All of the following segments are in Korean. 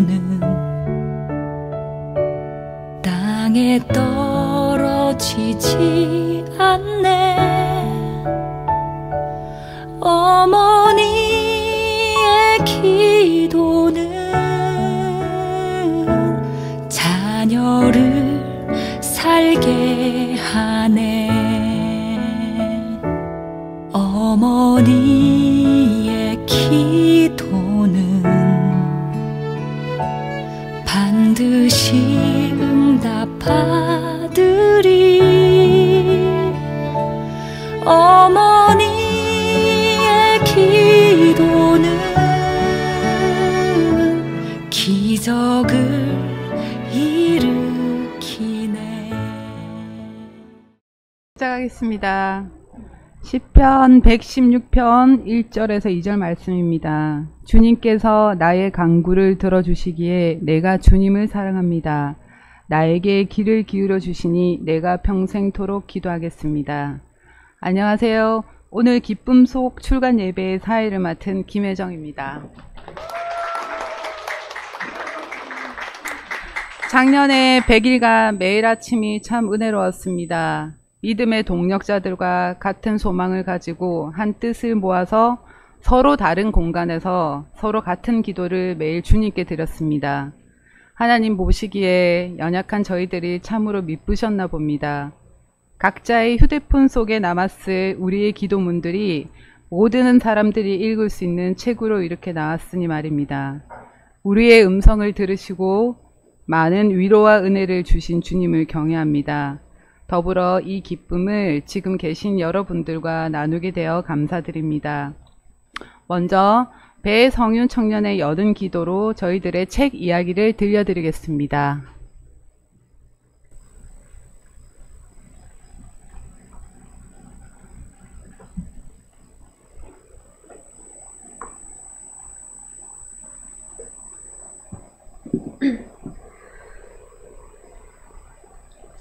기도는 땅에 떨어지지 않네. 어머니의 기도는 자녀를 살게 하네. 어머니의 기도는 반드시 응답하리리. 어머니의 기도는 기적을 일으키네. 시작하겠습니다. 시편 116편 1절에서 2절 말씀입니다. 주님께서 나의 간구를 들어주시기에 내가 주님을 사랑합니다. 나에게 귀를 기울여 주시니 내가 평생토록 기도하겠습니다. 안녕하세요. 오늘 기쁨 속 출간 예배의 사회를 맡은 김혜정입니다. 작년에 100일간 매일 아침이 참 은혜로웠습니다. 믿음의 동력자들과 같은 소망을 가지고 한 뜻을 모아서 서로 다른 공간에서 서로 같은 기도를 매일 주님께 드렸습니다. 하나님 보시기에 연약한 저희들이 참으로 미쁘셨나 봅니다. 각자의 휴대폰 속에 남았을 우리의 기도문들이 모든 사람들이 읽을 수 있는 책으로 이렇게 나왔으니 말입니다. 우리의 음성을 들으시고 많은 위로와 은혜를 주신 주님을 경외합니다. 더불어 이 기쁨을 지금 계신 여러분들과 나누게 되어 감사드립니다. 먼저 배성윤 청년의 여든 기도로 저희들의 책 이야기를 들려드리겠습니다.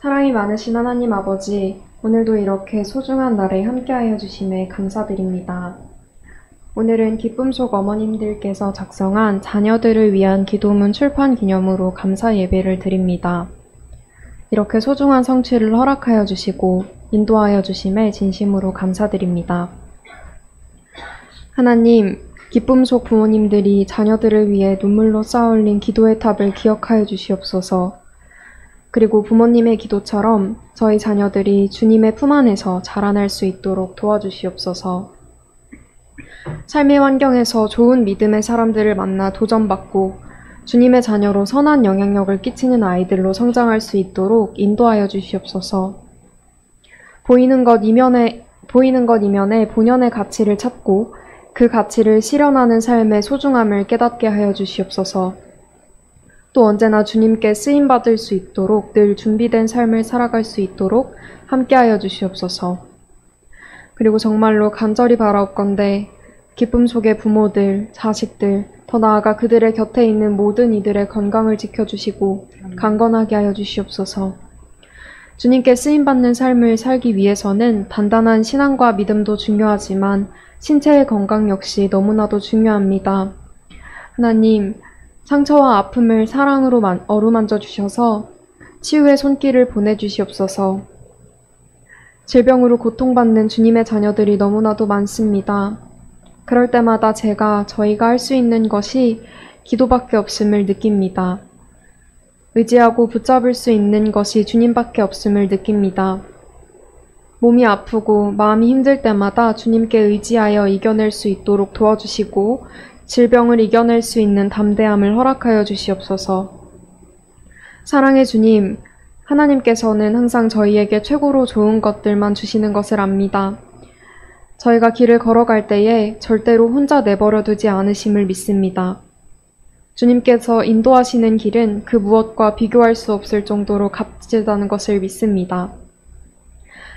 사랑이 많으신 하나님 아버지, 오늘도 이렇게 소중한 날에 함께하여 주심에 감사드립니다. 오늘은 기쁨 속 어머님들께서 작성한 자녀들을 위한 기도문 출판 기념으로 감사 예배를 드립니다. 이렇게 소중한 성취를 허락하여 주시고 인도하여 주심에 진심으로 감사드립니다. 하나님, 기쁨 속 부모님들이 자녀들을 위해 눈물로 쌓아올린 기도의 탑을 기억하여 주시옵소서. 그리고 부모님의 기도처럼 저희 자녀들이 주님의 품 안에서 자라날 수 있도록 도와주시옵소서. 삶의 환경에서 좋은 믿음의 사람들을 만나 도전받고 주님의 자녀로 선한 영향력을 끼치는 아이들로 성장할 수 있도록 인도하여 주시옵소서. 보이는 것 이면에 본연의 가치를 찾고 그 가치를 실현하는 삶의 소중함을 깨닫게 하여 주시옵소서. 또 언제나 주님께 쓰임받을 수 있도록 늘 준비된 삶을 살아갈 수 있도록 함께하여 주시옵소서. 그리고 정말로 간절히 바라옵건대 기쁨 속의 부모들, 자식들, 더 나아가 그들의 곁에 있는 모든 이들의 건강을 지켜주시고 강건하게 하여 주시옵소서. 주님께 쓰임받는 삶을 살기 위해서는 단단한 신앙과 믿음도 중요하지만 신체의 건강 역시 너무나도 중요합니다. 하나님, 상처와 아픔을 사랑으로 어루만져 주셔서 치유의 손길을 보내주시옵소서. 질병으로 고통받는 주님의 자녀들이 너무나도 많습니다. 그럴 때마다 저희가 할 수 있는 것이 기도밖에 없음을 느낍니다. 의지하고 붙잡을 수 있는 것이 주님밖에 없음을 느낍니다. 몸이 아프고 마음이 힘들 때마다 주님께 의지하여 이겨낼 수 있도록 도와주시고 질병을 이겨낼 수 있는 담대함을 허락하여 주시옵소서. 사랑의 주님, 하나님께서는 항상 저희에게 최고로 좋은 것들만 주시는 것을 압니다. 저희가 길을 걸어갈 때에 절대로 혼자 내버려 두지 않으심을 믿습니다. 주님께서 인도하시는 길은 그 무엇과 비교할 수 없을 정도로 값지다는 것을 믿습니다.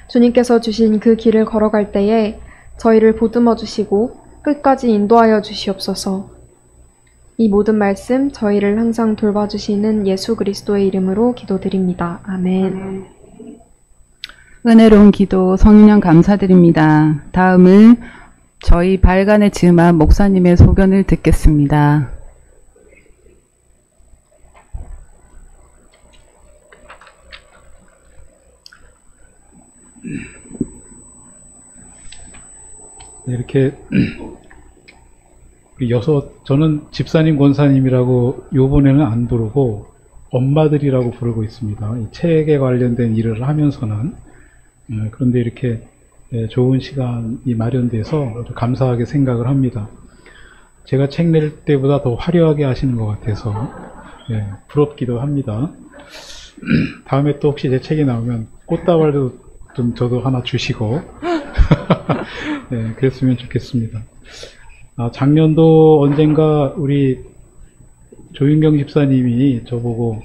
주님께서 주신 그 길을 걸어갈 때에 저희를 보듬어 주시고 끝까지 인도하여 주시옵소서. 이 모든 말씀 저희를 항상 돌봐주시는 예수 그리스도의 이름으로 기도드립니다. 아멘. 은혜로운 기도 성령 감사드립니다. 다음은 저희 발간의 즈마 목사님의 소견을 듣겠습니다. 이렇게 저는 집사님, 권사님이라고 요번에는 안 부르고 엄마들이라고 부르고 있습니다. 이 책에 관련된 일을 하면서는. 그런데 이렇게 좋은 시간이 마련돼서 아주 감사하게 생각을 합니다. 제가 책 낼 때보다 더 화려하게 하시는 것 같아서 부럽기도 합니다. 다음에 또 혹시 제 책이 나오면 꽃다발도 좀 저도 하나 주시고 그랬으면 좋겠습니다. 작년도 언젠가 우리 조윤경 집사님이 저보고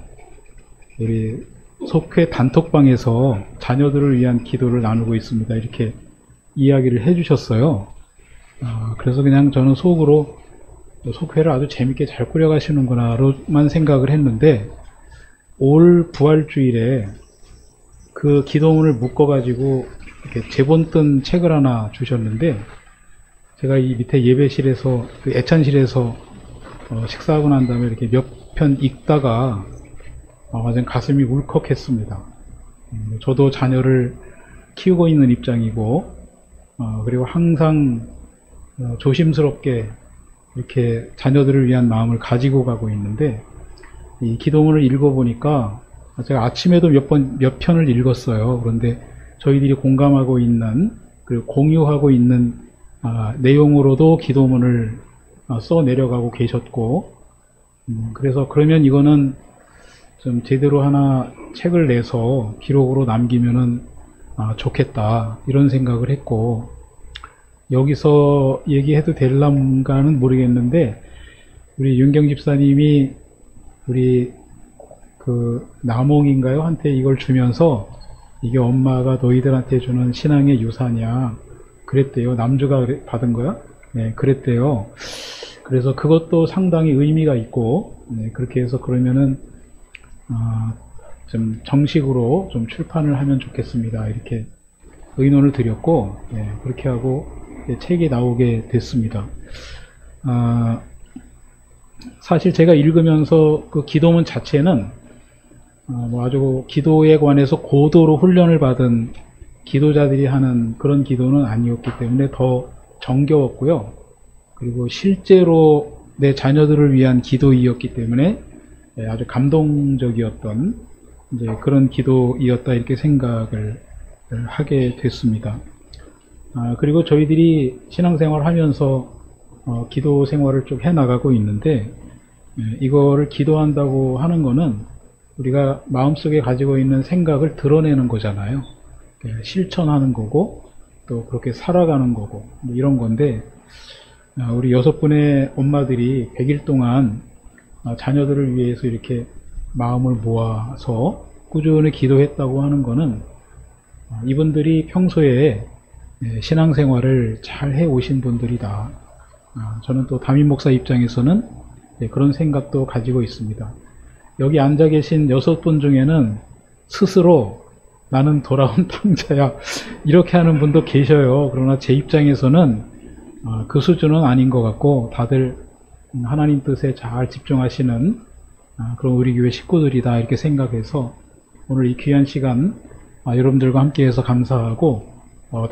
우리 속회 단톡방에서 자녀들을 위한 기도를 나누고 있습니다, 이렇게 이야기를 해주셨어요. 그래서 그냥 저는 속으로 속회를 아주 재밌게 잘 꾸려가시는구나로만 생각을 했는데, 올 부활주일에 그 기도문을 묶어가지고 이렇게 제본 뜬 책을 하나 주셨는데, 제가 이 밑에 예배실에서, 그 애찬실에서 식사하고 난 다음에 이렇게 몇 편 읽다가 완전 가슴이 울컥했습니다. 저도 자녀를 키우고 있는 입장이고, 그리고 항상 조심스럽게 이렇게 자녀들을 위한 마음을 가지고 가고 있는데, 이 기도문을 읽어보니까 제가 아침에도 몇 편을 읽었어요. 그런데 저희들이 공감하고 있는, 그리고 공유하고 있는 내용으로도 기도문을 써 내려가고 계셨고, 그래서 그러면 이거는 좀 제대로 하나 책을 내서 기록으로 남기면은 좋겠다, 이런 생각을 했고, 여기서 얘기해도 될란가는 모르겠는데, 우리 윤경 집사님이 우리 그 남홍인가요? 한테 이걸 주면서 이게 엄마가 너희들한테 주는 신앙의 유산이야, 그랬대요. 남주가 받은 거야? 네, 그랬대요. 그래서 그것도 상당히 의미가 있고, 그렇게 해서 그러면은 좀 정식으로 좀 출판을 하면 좋겠습니다, 이렇게 의논을 드렸고, 그렇게 하고 책이 나오게 됐습니다. 사실 제가 읽으면서 그 기도문 자체는 아주 기도에 관해서 고도로 훈련을 받은 기도자들이 하는 그런 기도는 아니었기 때문에 더 정겨웠고요. 그리고 실제로 내 자녀들을 위한 기도이었기 때문에 아주 감동적이었던 이제 그런 기도이었다, 이렇게 생각을 하게 됐습니다. 그리고 저희들이 신앙생활 하면서 기도 생활을 쭉 해나가고 있는데, 이거를 기도한다고 하는 거는 우리가 마음속에 가지고 있는 생각을 드러내는 거잖아요. 실천하는 거고, 또 그렇게 살아가는 거고, 이런 건데, 우리 6분의 엄마들이 100일 동안 자녀들을 위해서 이렇게 마음을 모아서 꾸준히 기도했다고 하는 거는 이분들이 평소에 신앙생활을 잘 해오신 분들이다. 저는 또 담임 목사 입장에서는 그런 생각도 가지고 있습니다. 여기 앉아 계신 6분 중에는 스스로 나는 돌아온 탕자야, 이렇게 하는 분도 계셔요. 그러나 제 입장에서는 그 수준은 아닌 것 같고, 다들 하나님 뜻에 잘 집중하시는 그런 우리 교회 식구들이다, 이렇게 생각해서 오늘 이 귀한 시간 여러분들과 함께 해서 감사하고,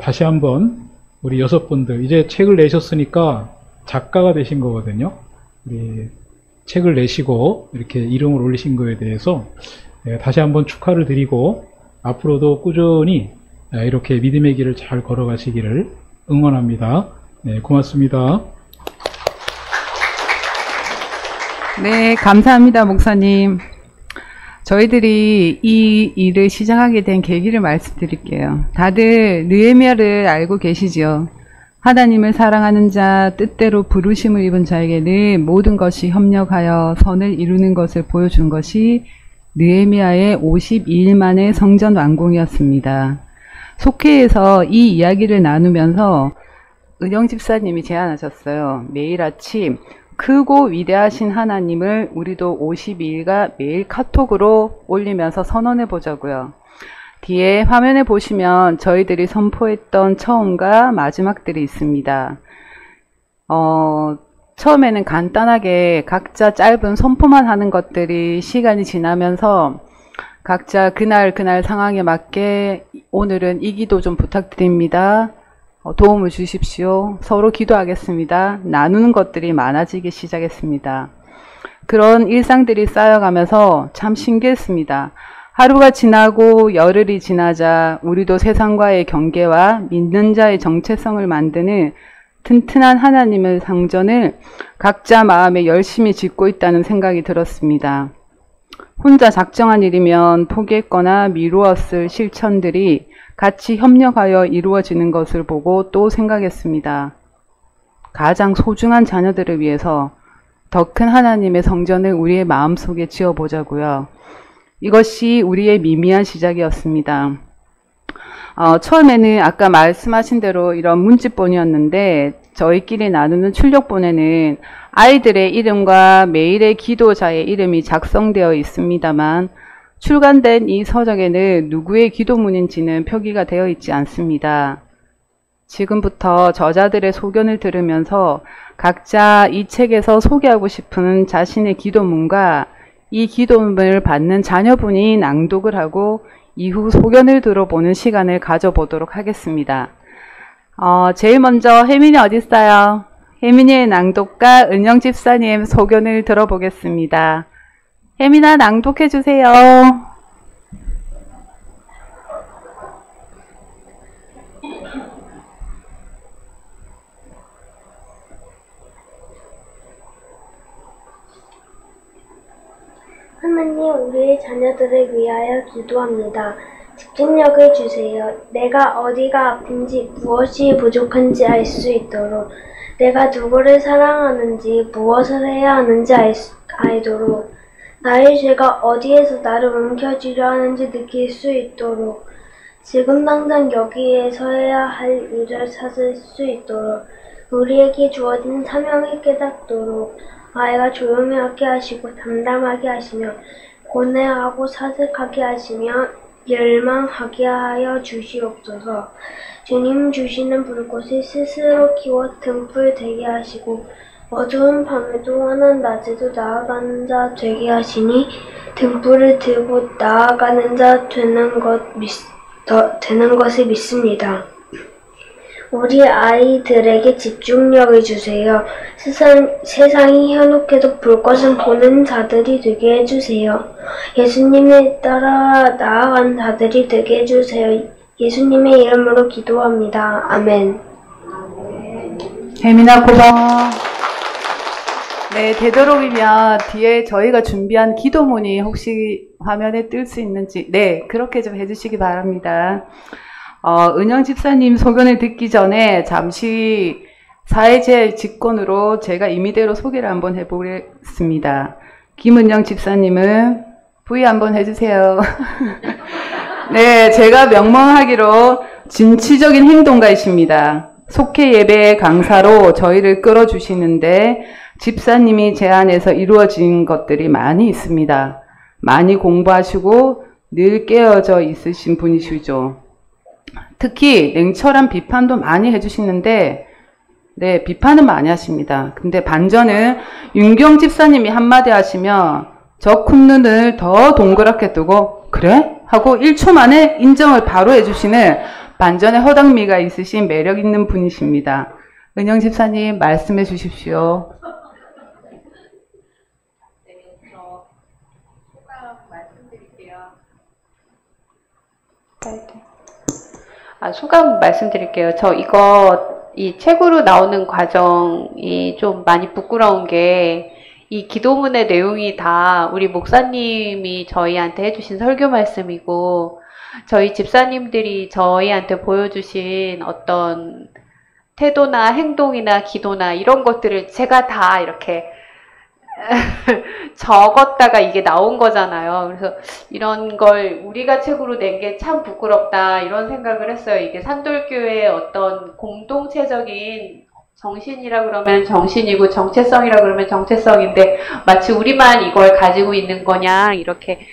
다시 한번 우리 6분들, 이제 책을 내셨으니까 작가가 되신 거거든요. 우리 책을 내시고 이렇게 이름을 올리신 거에 대해서 다시 한번 축하를 드리고, 앞으로도 꾸준히 이렇게 믿음의 길을 잘 걸어가시기를 응원합니다. 고맙습니다. 네, 감사합니다, 목사님. 저희들이 이 일을 시작하게 된 계기를 말씀드릴게요. 다들 느헤미야를 알고 계시지요? 하나님을 사랑하는 자, 뜻대로 부르심을 입은 자에게는 모든 것이 협력하여 선을 이루는 것을 보여준 것이 느헤미야의 52일 만의 성전 완공이었습니다. 속회에서 이 이야기를 나누면서 은영 집사님이 제안하셨어요. 매일 아침 크고 위대하신 하나님을 우리도 52일간 매일 카톡으로 올리면서 선언해 보자고요. 뒤에 화면에 보시면 저희들이 선포했던 처음과 마지막들이 있습니다. 처음에는 간단하게 각자 짧은 선포만 하는 것들이 시간이 지나면서 각자 그날 상황에 맞게 오늘은 이 기도 좀 부탁드립니다. 도움을 주십시오. 서로 기도하겠습니다. 나누는 것들이 많아지기 시작했습니다. 그런 일상들이 쌓여가면서 참 신기했습니다. 하루가 지나고 열흘이 지나자 우리도 세상과의 경계와 믿는 자의 정체성을 만드는 튼튼한 하나님의 상전을 각자 마음에 열심히 짓고 있다는 생각이 들었습니다. 혼자 작정한 일이면 포기했거나 미루었을 실천들이 같이 협력하여 이루어지는 것을 보고 또 생각했습니다. 가장 소중한 자녀들을 위해서 더 큰 하나님의 성전을 우리의 마음속에 지어보자고요. 이것이 우리의 미미한 시작이었습니다. 처음에는 아까 말씀하신 대로 이런 문집본이었는데 저희끼리 나누는 출력본에는 아이들의 이름과 매일의 기도자의 이름이 작성되어 있습니다만 출간된 이 서적에는 누구의 기도문인지는 표기가 되어 있지 않습니다. 지금부터 저자들의 소견을 들으면서 각자 이 책에서 소개하고 싶은 자신의 기도문과 이 기도문을 받는 자녀분이 낭독을 하고 이후 소견을 들어보는 시간을 가져보도록 하겠습니다. 제일 먼저 혜민이 어디 있어요? 혜민이의 낭독과 은영 집사님 소견을 들어보겠습니다. 혜민아, 낭독해 주세요. 하나님, 우리의 자녀들을 위하여 기도합니다. 집중력을 주세요. 내가 어디가 아픈지 무엇이 부족한지 알 수 있도록, 내가 누구를 사랑하는지 무엇을 해야 하는지 알도록, 나의 죄가 어디에서 나를 옮겨주려 하는지 느낄 수 있도록, 지금 당장 여기에서 해야 할 일을 찾을 수 있도록, 우리에게 주어진 사명을 깨닫도록, 아이가 조용하게 하시고 담담하게 하시며 고뇌하고 사색하게 하시며 열망하게 하여 주시옵소서. 주님 주시는 불꽃을 스스로 키워 등불 되게 하시고 어두운 밤에도 환한 낮에도 나아가는 자 되게 하시니 등불을 들고 나아가는 자 되는 것을 믿습니다. 우리 아이들에게 집중력을 주세요. 세상이 현혹해도 불꽃은 보는 자들이 되게 해주세요. 예수님을 따라 나아가는 자들이 되게 해주세요. 예수님의 이름으로 기도합니다. 아멘. 혜민아, 고마워. 네, 되도록이면 뒤에 저희가 준비한 기도문이 혹시 화면에 뜰 수 있는지, 네, 그렇게 좀 해주시기 바랍니다. 은영 집사님 소견을 듣기 전에 잠시 사회재 직권으로 제가 임의대로 소개를 한번 해보겠습니다. 김은영 집사님은 V 한번 해주세요. 네, 제가 명명하기로 진취적인 행동가이십니다. 속회 예배 강사로 저희를 끌어주시는데 집사님이 제안해서 이루어진 것들이 많이 있습니다. 많이 공부하시고 늘 깨어져 있으신 분이시죠. 특히 냉철한 비판도 많이 해주시는데, 네, 비판은 많이 하십니다. 근데 반전은 윤경 집사님이 한마디 하시면 저 콧눈을 더 동그랗게 뜨고 그래? 하고 1초 만에 인정을 바로 해주시는 반전의 허당미가 있으신 매력 있는 분이십니다. 은영 집사님 말씀해 주십시오. 네, 저 소감 말씀드릴게요. 소감 말씀드릴게요. 이 책으로 나오는 과정이 좀 많이 부끄러운 게, 이 기도문의 내용이 다 우리 목사님이 저희한테 해주신 설교 말씀이고, 저희 집사님들이 저희한테 보여주신 어떤 태도나 행동이나 기도나 이런 것들을 제가 다 이렇게 적었다가 이게 나온 거잖아요. 그래서 이런 걸 우리가 책으로 낸 게 참 부끄럽다 이런 생각을 했어요. 이게 산돌교회의 어떤 공동체적인 정신이라 그러면 정신이고 정체성이라 그러면 정체성인데 마치 우리만 이걸 가지고 있는 거냐 이렇게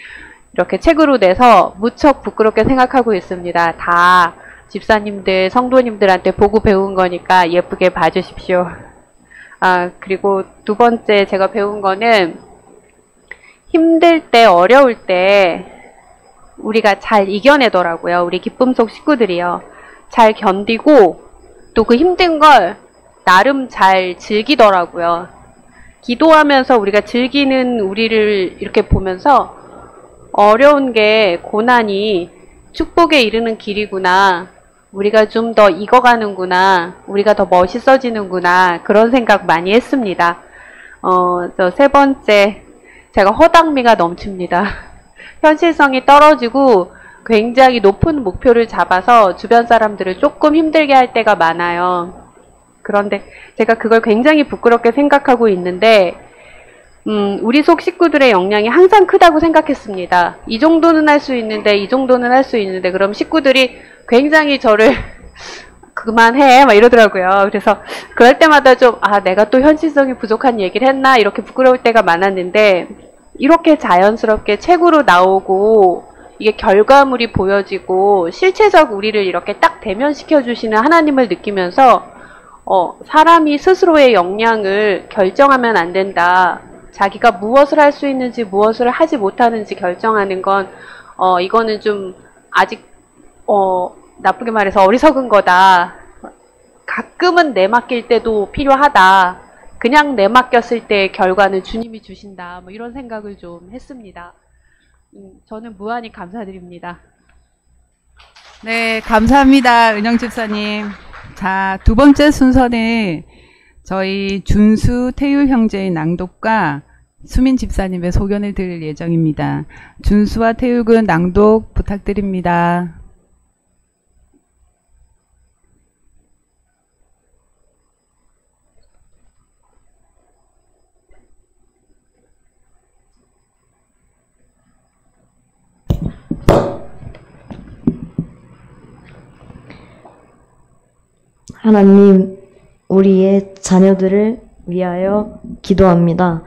책으로 내서 무척 부끄럽게 생각하고 있습니다. 다 집사님들, 성도님들한테 보고 배운 거니까 예쁘게 봐주십시오. 그리고 두 번째 제가 배운 거는 힘들 때, 어려울 때 우리가 잘 이겨내더라고요. 우리 기쁨 속 식구들이요. 잘 견디고 또 그 힘든 걸 나름 잘 즐기더라고요. 기도하면서 우리가 즐기는 우리를 이렇게 보면서 어려운 게 고난이 축복에 이르는 길이구나. 우리가 좀 더 익어가는구나. 우리가 더 멋있어지는구나. 그런 생각 많이 했습니다. 저 세 번째, 제가 허당미가 넘칩니다. 현실성이 떨어지고 굉장히 높은 목표를 잡아서 주변 사람들을 조금 힘들게 할 때가 많아요. 그런데 제가 그걸 굉장히 부끄럽게 생각하고 있는데 우리 속 식구들의 역량이 항상 크다고 생각했습니다. 이 정도는 할 수 있는데 이 정도는 할 수 있는데 그럼 식구들이 굉장히 저를 그만해 막 이러더라고요. 그래서 그럴 때마다 좀 내가 또 현실성이 부족한 얘기를 했나 이렇게 부끄러울 때가 많았는데 이렇게 자연스럽게 책으로 나오고 이게 결과물이 보여지고 실체적 우리를 이렇게 딱 대면시켜 주시는 하나님을 느끼면서 사람이 스스로의 역량을 결정하면 안 된다. 자기가 무엇을 할 수 있는지 무엇을 하지 못하는지 결정하는 건 이거는 좀 아직 나쁘게 말해서 어리석은 거다. 가끔은 내맡길 때도 필요하다. 그냥 내맡겼을 때 결과는 주님이 주신다. 뭐 이런 생각을 좀 했습니다. 저는 무한히 감사드립니다. 네, 감사합니다. 은영 집사님. 자, 두 번째 순서는 저희 준수, 태율 형제의 낭독과 수민 집사님의 소견을 들을 예정입니다. 준수와 태율 군 낭독 부탁드립니다. 하나님, 우리의 자녀들을 위하여 기도합니다.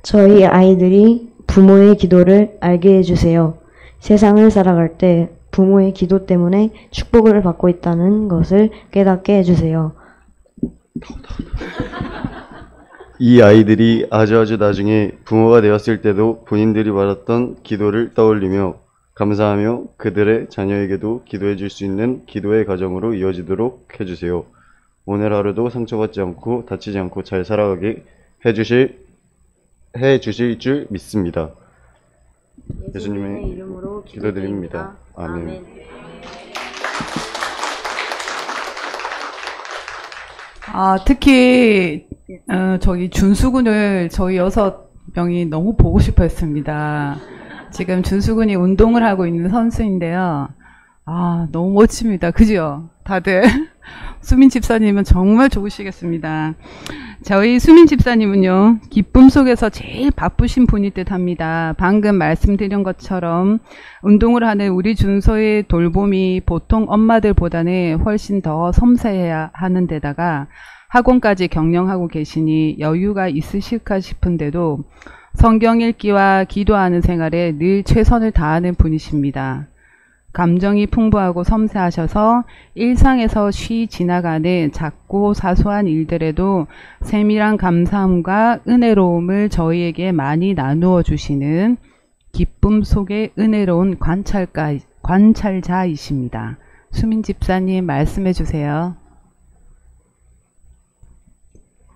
저희 아이들이 부모의 기도를 알게 해주세요. 세상을 살아갈 때 부모의 기도 때문에 축복을 받고 있다는 것을 깨닫게 해주세요. 이 아이들이 아주 나중에 부모가 되었을 때도 본인들이 받았던 기도를 떠올리며 감사하며 그들의 자녀에게도 기도해 줄 수 있는 기도의 가정으로 이어지도록 해주세요. 오늘 하루도 상처받지 않고 다치지 않고 잘 살아가게 해주실 줄 믿습니다. 예수님의 이름으로 기도드립니다. 아멘. 특히 저희 준수군을 저희 6명이 너무 보고 싶어 했습니다. 지금 준수군이 운동을 하고 있는 선수인데요. 너무 멋집니다. 그죠? 다들. 수민 집사님은 정말 좋으시겠습니다. 저희 수민 집사님은요, 기쁨 속에서 제일 바쁘신 분일 듯 합니다. 방금 말씀드린 것처럼 운동을 하는 우리 준서의 돌봄이 보통 엄마들보다는 훨씬 더 섬세해야 하는 데다가 학원까지 경영하고 계시니 여유가 있으실까 싶은데도 성경 읽기와 기도하는 생활에 늘 최선을 다하는 분이십니다. 감정이 풍부하고 섬세하셔서 일상에서 쉬 지나가는 작고 사소한 일들에도 세밀한 감사함과 은혜로움을 저희에게 많이 나누어 주시는 기쁨 속의 은혜로운 관찰자이십니다. 수민 집사님 말씀해 주세요.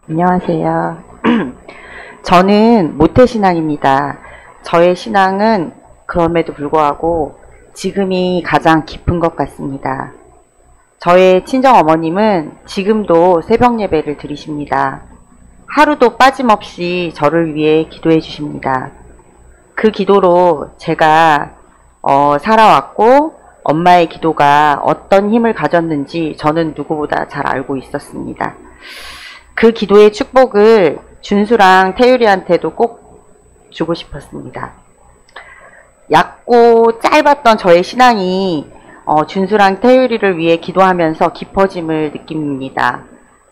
안녕하세요. 저는 모태신앙입니다. 저의 신앙은 그럼에도 불구하고 지금이 가장 깊은 것 같습니다. 저의 친정어머님은 지금도 새벽 예배를 드리십니다. 하루도 빠짐없이 저를 위해 기도해 주십니다. 그 기도로 제가 살아왔고 엄마의 기도가 어떤 힘을 가졌는지 저는 누구보다 잘 알고 있었습니다. 그 기도의 축복을 준수랑 태율이한테도 꼭 주고 싶었습니다. 얕고 짧았던 저의 신앙이 준수랑 태율이를 위해 기도하면서 깊어짐을 느낍니다.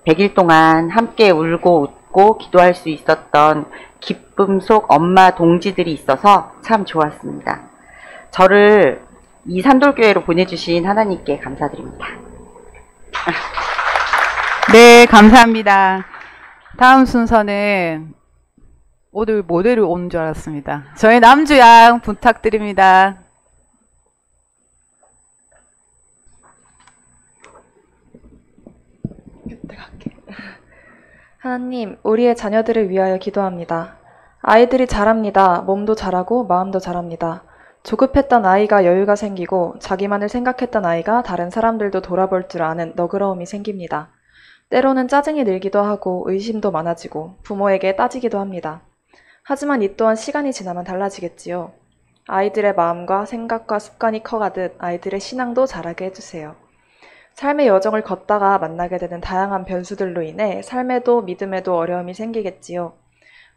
100일 동안 함께 울고 웃고 기도할 수 있었던 기쁨 속 엄마 동지들이 있어서 참 좋았습니다. 저를 이 산돌교회로 보내주신 하나님께 감사드립니다. 네, 감사합니다. 다음 순서는 오늘 모델을 오는 줄 알았습니다. 저희 남주양 부탁드립니다. 내가 할게. 하나님, 우리의 자녀들을 위하여 기도합니다. 아이들이 자랍니다. 몸도 자라고 마음도 자랍니다. 조급했던 아이가 여유가 생기고 자기만을 생각했던 아이가 다른 사람들도 돌아볼 줄 아는 너그러움이 생깁니다. 때로는 짜증이 늘기도 하고 의심도 많아지고 부모에게 따지기도 합니다. 하지만 이 또한 시간이 지나면 달라지겠지요. 아이들의 마음과 생각과 습관이 커가듯 아이들의 신앙도 자라게 해주세요. 삶의 여정을 걷다가 만나게 되는 다양한 변수들로 인해 삶에도 믿음에도 어려움이 생기겠지요.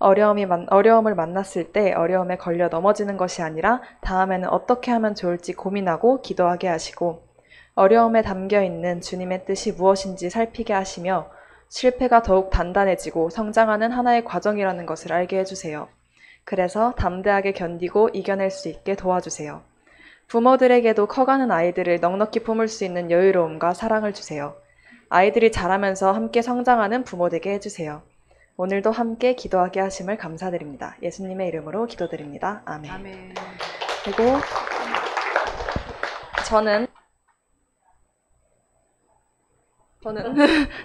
어려움을 만났을 때 어려움에 걸려 넘어지는 것이 아니라 다음에는 어떻게 하면 좋을지 고민하고 기도하게 하시고 어려움에 담겨있는 주님의 뜻이 무엇인지 살피게 하시며 실패가 더욱 단단해지고 성장하는 하나의 과정이라는 것을 알게 해주세요. 그래서 담대하게 견디고 이겨낼 수 있게 도와주세요. 부모들에게도 커가는 아이들을 넉넉히 품을 수 있는 여유로움과 사랑을 주세요. 아이들이 자라면서 함께 성장하는 부모 되게 해주세요. 오늘도 함께 기도하게 하심을 감사드립니다. 예수님의 이름으로 기도드립니다. 아멘. 아멘. 그리고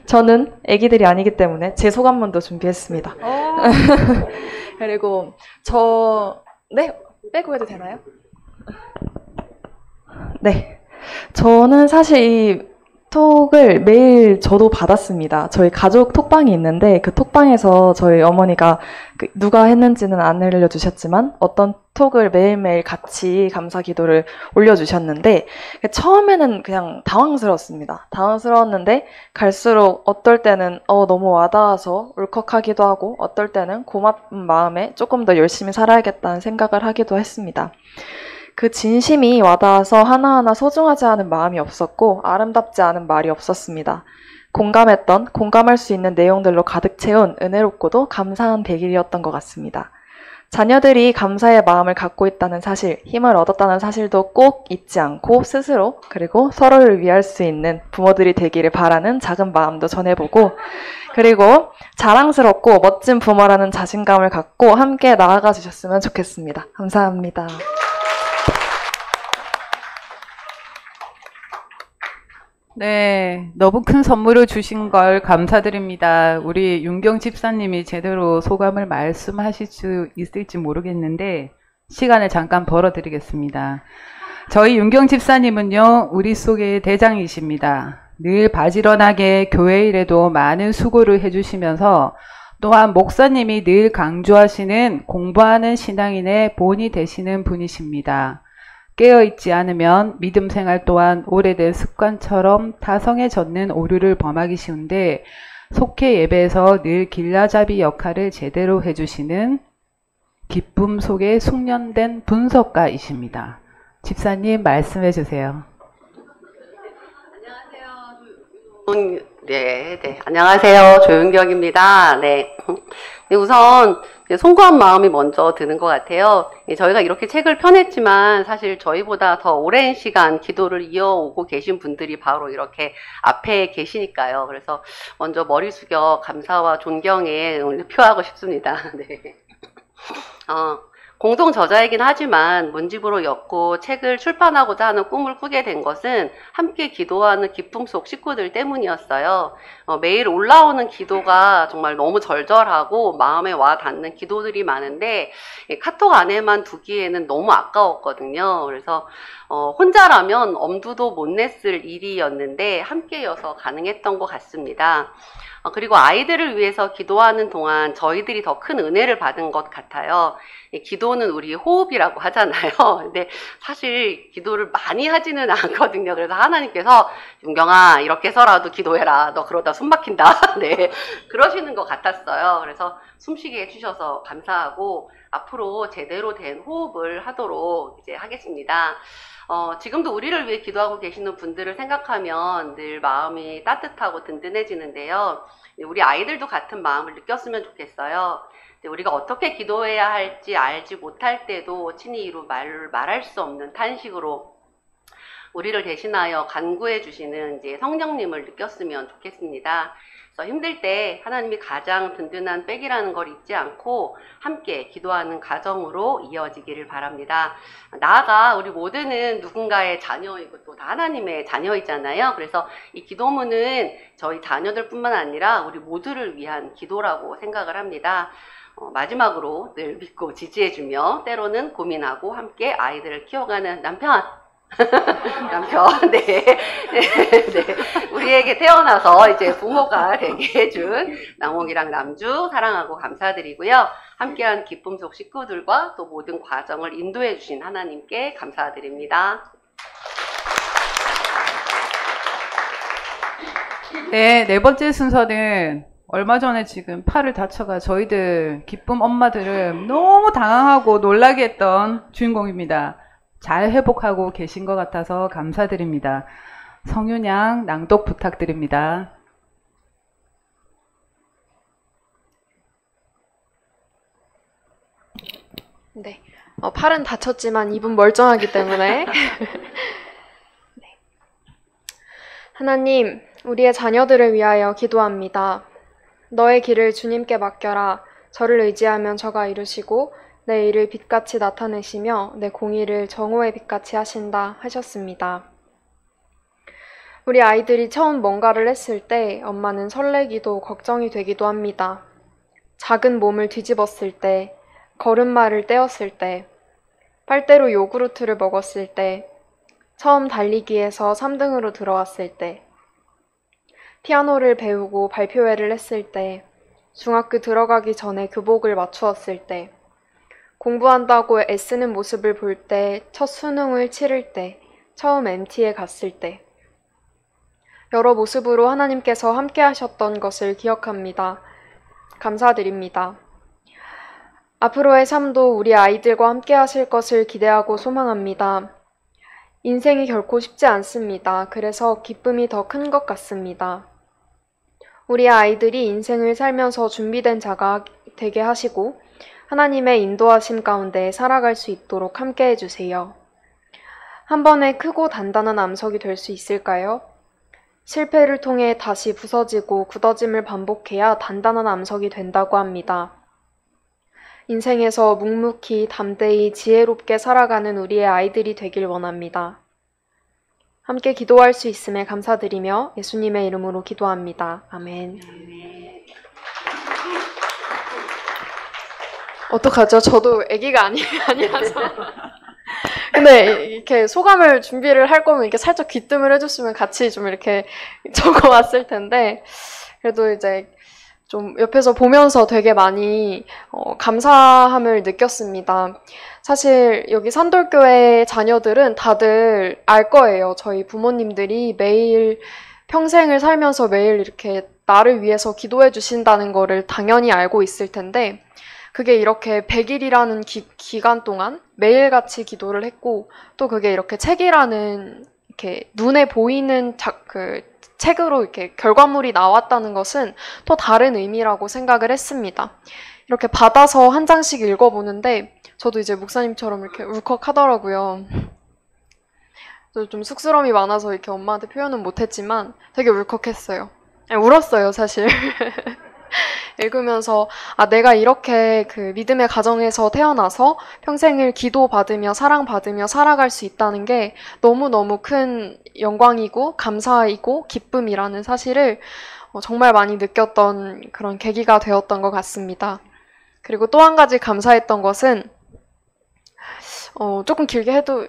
저는 애기들이 아니기 때문에 제 소감문도 준비했습니다. 그리고 네? 빼고 해도 되나요? 네. 저는 사실 이 톡을 매일 저도 받았습니다. 저희 가족 톡방이 있는데 그 톡방에서 저희 어머니가 누가 했는지는 안 알려주셨지만 어떤 톡을 매일매일 같이 감사 기도를 올려주셨는데 처음에는 그냥 당황스러웠습니다. 당황스러웠는데 갈수록 어떨 때는 너무 와닿아서 울컥하기도 하고 어떨 때는 고마운 마음에 조금 더 열심히 살아야겠다는 생각을 하기도 했습니다. 그 진심이 와닿아서 하나하나 소중하지 않은 마음이 없었고 아름답지 않은 말이 없었습니다. 공감할 수 있는 내용들로 가득 채운 은혜롭고도 감사한 100일이었던 것 같습니다. 자녀들이 감사의 마음을 갖고 있다는 사실, 힘을 얻었다는 사실도 꼭 잊지 않고 스스로 그리고 서로를 위할 수 있는 부모들이 되기를 바라는 작은 마음도 전해보고 그리고 자랑스럽고 멋진 부모라는 자신감을 갖고 함께 나아가 주셨으면 좋겠습니다. 감사합니다. 네, 너무 큰 선물을 주신 걸 감사드립니다. 우리 윤경 집사님이 제대로 소감을 말씀하실 수 있을지 모르겠는데 시간을 잠깐 벌어드리겠습니다. 저희 윤경 집사님은요, 우리 속의 대장이십니다. 늘 바지런하게 교회 일에도 많은 수고를 해주시면서 또한 목사님이 늘 강조하시는 공부하는 신앙인의 본이 되시는 분이십니다. 깨어있지 않으면 믿음 생활 또한 오래된 습관처럼 타성에 젖는 오류를 범하기 쉬운데 속회 예배에서 늘 길라잡이 역할을 제대로 해주시는 기쁨 속에 숙련된 분석가이십니다. 집사님 말씀해 주세요. 안녕하세요. 조윤경입니다. 네. 우선 송구한 마음이 먼저 드는 것 같아요. 저희가 이렇게 책을 펴냈지만 사실 저희보다 더 오랜 시간 기도를 이어오고 계신 분들이 바로 이렇게 앞에 계시니까요. 그래서 먼저 머리 숙여 감사와 존경에 표하고 싶습니다. 네. 공동 저자이긴 하지만 문집으로 엮고 책을 출판하고자 하는 꿈을 꾸게 된 것은 함께 기도하는 기쁨 속 식구들 때문이었어요. 매일 올라오는 기도가 정말 너무 절절하고 마음에 와 닿는 기도들이 많은데 카톡 안에만 두기에는 너무 아까웠거든요. 그래서 혼자라면 엄두도 못 냈을 일이었는데 함께여서 가능했던 것 같습니다. 그리고 아이들을 위해서 기도하는 동안 저희들이 더 큰 은혜를 받은 것 같아요. 기도는 우리 호흡이라고 하잖아요. 근데 사실 기도를 많이 하지는 않거든요. 그래서 하나님께서 윤경아 이렇게 해서라도 기도해라. 너 그러다 숨 막힌다. 네, 그러시는 것 같았어요. 그래서 숨쉬게 해주셔서 감사하고 앞으로 제대로 된 호흡을 하도록 이제 하겠습니다. 지금도 우리를 위해 기도하고 계시는 분들을 생각하면 늘 마음이 따뜻하고 든든해지는데요. 우리 아이들도 같은 마음을 느꼈으면 좋겠어요. 우리가 어떻게 기도해야 할지 알지 못할 때도 친히 이루 말할 수 없는 탄식으로 우리를 대신하여 간구해 주시는 이제 성령님을 느꼈으면 좋겠습니다. 그래서 힘들 때 하나님이 가장 든든한 백이라는 걸 잊지 않고 함께 기도하는 가정으로 이어지기를 바랍니다. 나아가 우리 모두는 누군가의 자녀이고 또 다 하나님의 자녀이잖아요. 그래서 이 기도문은 저희 자녀들뿐만 아니라 우리 모두를 위한 기도라고 생각을 합니다. 마지막으로 늘 믿고 지지해주며 때로는 고민하고 함께 아이들을 키워가는 남편, 네. 우리에게 태어나서 이제 부모가 되게 해준 남옥이랑 남주 사랑하고 감사드리고요. 함께한 기쁨 속 식구들과 또 모든 과정을 인도해 주신 하나님께 감사드립니다. 네, 네 번째 순서는 얼마 전에 지금 팔을 다쳐가 저희들 기쁨 엄마들을 너무 당황하고 놀라게 했던 주인공입니다. 잘 회복하고 계신 것 같아서 감사드립니다. 성윤양 낭독 부탁드립니다. 네. 팔은 다쳤지만 입은 멀쩡하기 때문에. 네. 하나님, 우리의 자녀들을 위하여 기도합니다. 너의 길을 주님께 맡겨라. 저를 의지하면 저가 이루시고 내 일을 빛같이 나타내시며 내 공의를 정오의 빛같이 하신다 하셨습니다. 우리 아이들이 처음 뭔가를 했을 때 엄마는 설레기도 걱정이 되기도 합니다. 작은 몸을 뒤집었을 때, 걸음마를 떼었을 때, 빨대로 요구르트를 먹었을 때, 처음 달리기에서 3등으로 들어왔을 때, 피아노를 배우고 발표회를 했을 때, 중학교 들어가기 전에 교복을 맞추었을 때, 공부한다고 애쓰는 모습을 볼 때, 첫 수능을 치를 때, 처음 MT에 갔을 때, 여러 모습으로 하나님께서 함께 하셨던 것을 기억합니다. 감사드립니다. 앞으로의 삶도 우리 아이들과 함께 하실 것을 기대하고 소망합니다. 인생이 결코 쉽지 않습니다. 그래서 기쁨이 더 큰 것 같습니다. 우리 아이들이 인생을 살면서 준비된 자가 되게 하시고 하나님의 인도하심 가운데 살아갈 수 있도록 함께 해주세요. 한 번에 크고 단단한 암석이 될 수 있을까요? 실패를 통해 다시 부서지고 굳어짐을 반복해야 단단한 암석이 된다고 합니다. 인생에서 묵묵히 담대히 지혜롭게 살아가는 우리의 아이들이 되길 원합니다. 함께 기도할 수 있음에 감사드리며 예수님의 이름으로 기도합니다. 아멘. 어떡하죠? 저도 아기가 아니라서. 근데 이렇게 소감을 준비를 할 거면 이렇게 살짝 귀뜸을 해줬으면 같이 좀 이렇게 적어왔을 텐데, 그래도 이제 좀 옆에서 보면서 되게 많이 감사함을 느꼈습니다. 사실 여기 산돌교회 자녀들은 다들 알 거예요. 저희 부모님들이 매일 평생을 살면서 매일 이렇게 나를 위해서 기도해 주신다는 거를 당연히 알고 있을 텐데, 그게 이렇게 100일이라는 기간 동안 매일같이 기도를 했고, 또 그게 이렇게 책이라는 이렇게 눈에 보이는 책으로 이렇게 결과물이 나왔다는 것은 또 다른 의미라고 생각을 했습니다. 이렇게 받아서 한 장씩 읽어보는데 저도 이제 목사님처럼 이렇게 울컥하더라고요. 좀 쑥스러움이 많아서 이렇게 엄마한테 표현은 못했지만 되게 울컥했어요. 울었어요, 사실. 읽으면서 내가 이렇게 그 믿음의 가정에서 태어나서 평생을 기도받으며 사랑받으며 살아갈 수 있다는 게 너무너무 큰 영광이고 감사이고 기쁨이라는 사실을 정말 많이 느꼈던 그런 계기가 되었던 것 같습니다. 그리고 또 한 가지 감사했던 것은 조금 길게 해도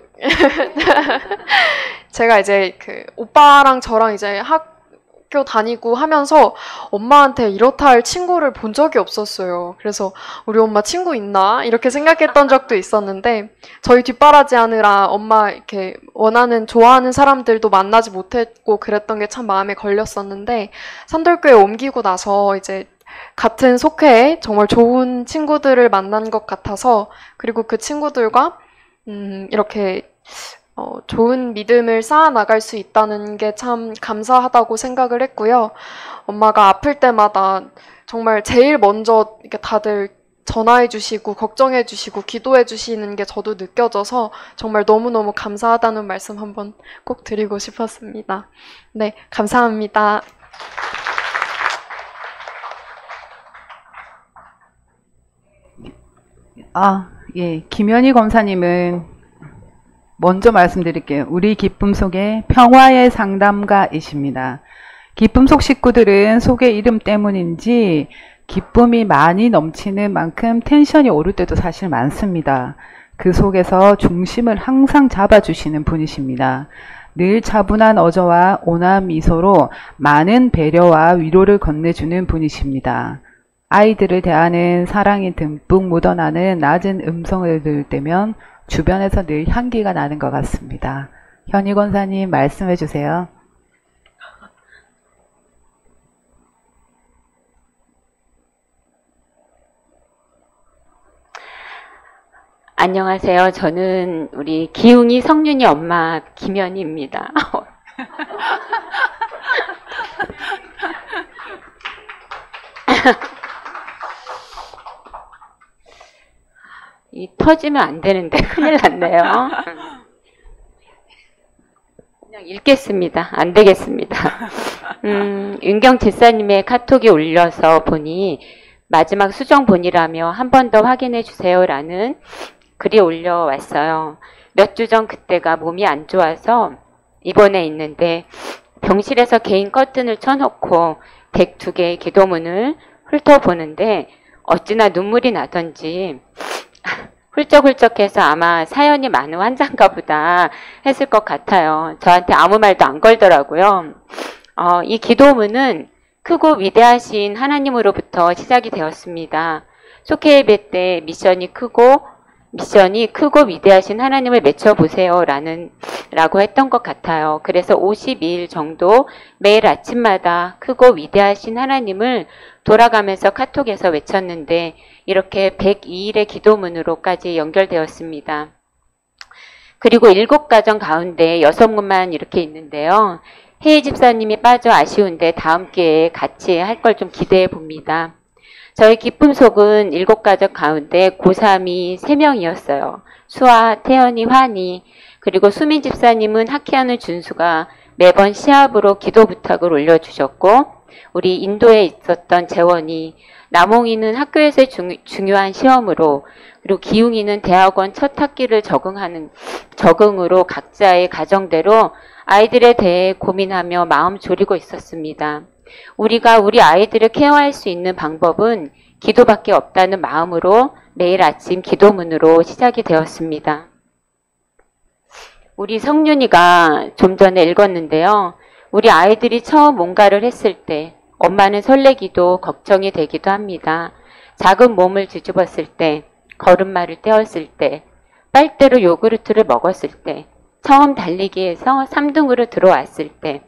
제가 이제 그 오빠랑 저랑 이제 학교 다니고 하면서 엄마한테 이렇다 할 친구를 본 적이 없었어요. 그래서 우리 엄마 친구 있나? 이렇게 생각했던 적도 있었는데 저희 뒷바라지 하느라 엄마 이렇게 원하는 좋아하는 사람들도 만나지 못했고 그랬던 게 참 마음에 걸렸었는데 산돌교회 옮기고 나서 이제 같은 속회에 정말 좋은 친구들을 만난 것 같아서 그리고 그 친구들과 이렇게 좋은 믿음을 쌓아나갈 수 있다는 게 참 감사하다고 생각을 했고요. 엄마가 아플 때마다 정말 제일 먼저 이렇게 다들 전화해 주시고 걱정해 주시고 기도해 주시는 게 저도 느껴져서 정말 너무너무 감사하다는 말씀 한번 꼭 드리고 싶었습니다. 네, 감사합니다. 예. 김현희 검사님은 먼저 말씀드릴게요. 우리 기쁨 속에 평화의 상담가이십니다. 기쁨 속 식구들은 속의 이름 때문인지 기쁨이 많이 넘치는 만큼 텐션이 오를 때도 사실 많습니다. 그 속에서 중심을 항상 잡아주시는 분이십니다. 늘 차분한 어조와 온화한 미소로 많은 배려와 위로를 건네주는 분이십니다. 아이들을 대하는 사랑이 듬뿍 묻어나는 낮은 음성을 들을 때면 주변에서 늘 향기가 나는 것 같습니다. 현희 권사님 말씀해 주세요. 안녕하세요. 저는 우리 기웅이 성윤이 엄마 김현희입니다. 이 터지면 안 되는데 큰일 났네요. 그냥 읽겠습니다. 안 되겠습니다. 윤경 집사님의 카톡이 올려서 보니 마지막 수정본이라며 한 번 더 확인해 주세요라는 글이 올려왔어요. 몇 주 전 그때가 몸이 안 좋아서 입원해 있는데 병실에서 개인 커튼을 쳐놓고 102개의 기도문을 훑어보는데 어찌나 눈물이 나던지 훌쩍훌쩍해서 아마 사연이 많은 환자인가 보다 했을 것 같아요. 저한테 아무 말도 안 걸더라고요. 이 기도문은 크고 위대하신 하나님으로부터 시작이 되었습니다. 속회 예배 때 미션이 크고 위대하신 하나님을 맺혀보세요 라고 했던 것 같아요. 그래서 52일 정도 매일 아침마다 크고 위대하신 하나님을 돌아가면서 카톡에서 외쳤는데 이렇게 102일의 기도문으로까지 연결되었습니다. 그리고 7가정 가운데 6문만 이렇게 있는데요. 혜희 집사님이 빠져 아쉬운데 다음 기회에 같이 할 걸 좀 기대해 봅니다. 저희 기쁨 속은 7가족 가운데 고3이 3명이었어요. 수아, 태연이, 환희, 그리고 수민 집사님은 학회하는 준수가 매번 시합으로 기도 부탁을 올려주셨고 우리 인도에 있었던 재원이, 남홍이는 학교에서의 중요한 시험으로 그리고 기웅이는 대학원 첫 학기를 적응으로 각자의 가정대로 아이들에 대해 고민하며 마음 졸이고 있었습니다. 우리가 우리 아이들을 케어할 수 있는 방법은 기도밖에 없다는 마음으로 매일 아침 기도문으로 시작이 되었습니다. 우리 성윤이가 좀 전에 읽었는데요. 우리 아이들이 처음 뭔가를 했을 때 엄마는 설레기도 걱정이 되기도 합니다. 작은 몸을 뒤집었을 때, 걸음마를 떼었을 때, 빨대로 요구르트를 먹었을 때, 처음 달리기에서 3등으로 들어왔을 때,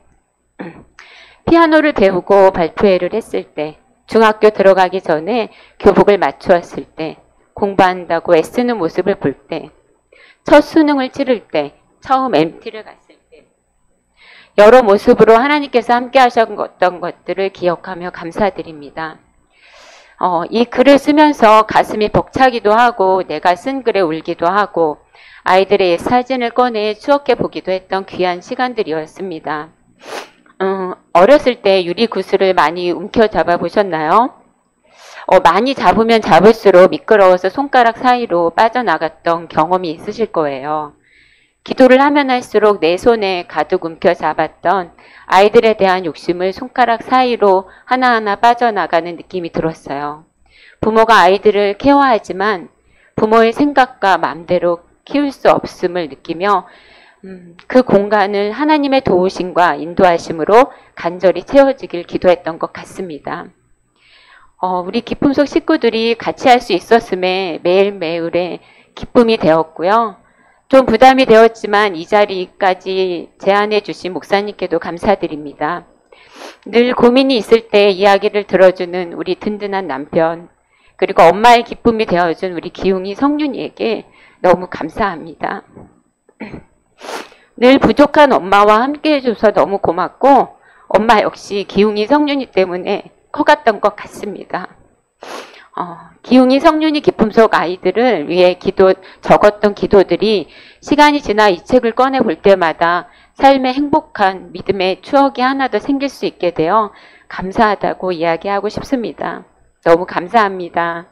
피아노를 배우고 발표회를 했을 때, 중학교 들어가기 전에 교복을 맞추었을 때, 공부한다고 애쓰는 모습을 볼 때, 첫 수능을 치를 때, 처음 MT를 갔을 때, 여러 모습으로 하나님께서 함께 하셨던 것들을 기억하며 감사드립니다. 이 글을 쓰면서 가슴이 벅차기도 하고 내가 쓴 글에 울기도 하고 아이들의 옛 사진을 꺼내 추억해 보기도 했던 귀한 시간들이었습니다. 어렸을 때 유리구슬을 많이 움켜잡아 보셨나요? 많이 잡으면 잡을수록 미끄러워서 손가락 사이로 빠져나갔던 경험이 있으실 거예요. 기도를 하면 할수록 내 손에 가득 움켜잡았던 아이들에 대한 욕심을 손가락 사이로 하나하나 빠져나가는 느낌이 들었어요. 부모가 아이들을 케어하지만 부모의 생각과 마음대로 키울 수 없음을 느끼며 그 공간을 하나님의 도우심과 인도하심으로 간절히 채워지길 기도했던 것 같습니다. 우리 기쁨 속 식구들이 같이 할 수 있었음에 매일매일의 기쁨이 되었고요. 좀 부담이 되었지만 이 자리까지 제안해 주신 목사님께도 감사드립니다. 늘 고민이 있을 때 이야기를 들어주는 우리 든든한 남편, 그리고 엄마의 기쁨이 되어준 우리 기웅이 성윤이에게 너무 감사합니다. 늘 부족한 엄마와 함께 해줘서 너무 고맙고 엄마 역시 기웅이 성윤이 때문에 커갔던 것 같습니다. 기웅이 성륜이 기품 속 아이들을 위해 적었던 기도들이 시간이 지나 이 책을 꺼내 볼 때마다 삶의 행복한 믿음의 추억이 하나 더 생길 수 있게 되어 감사하다고 이야기하고 싶습니다. 너무 감사합니다.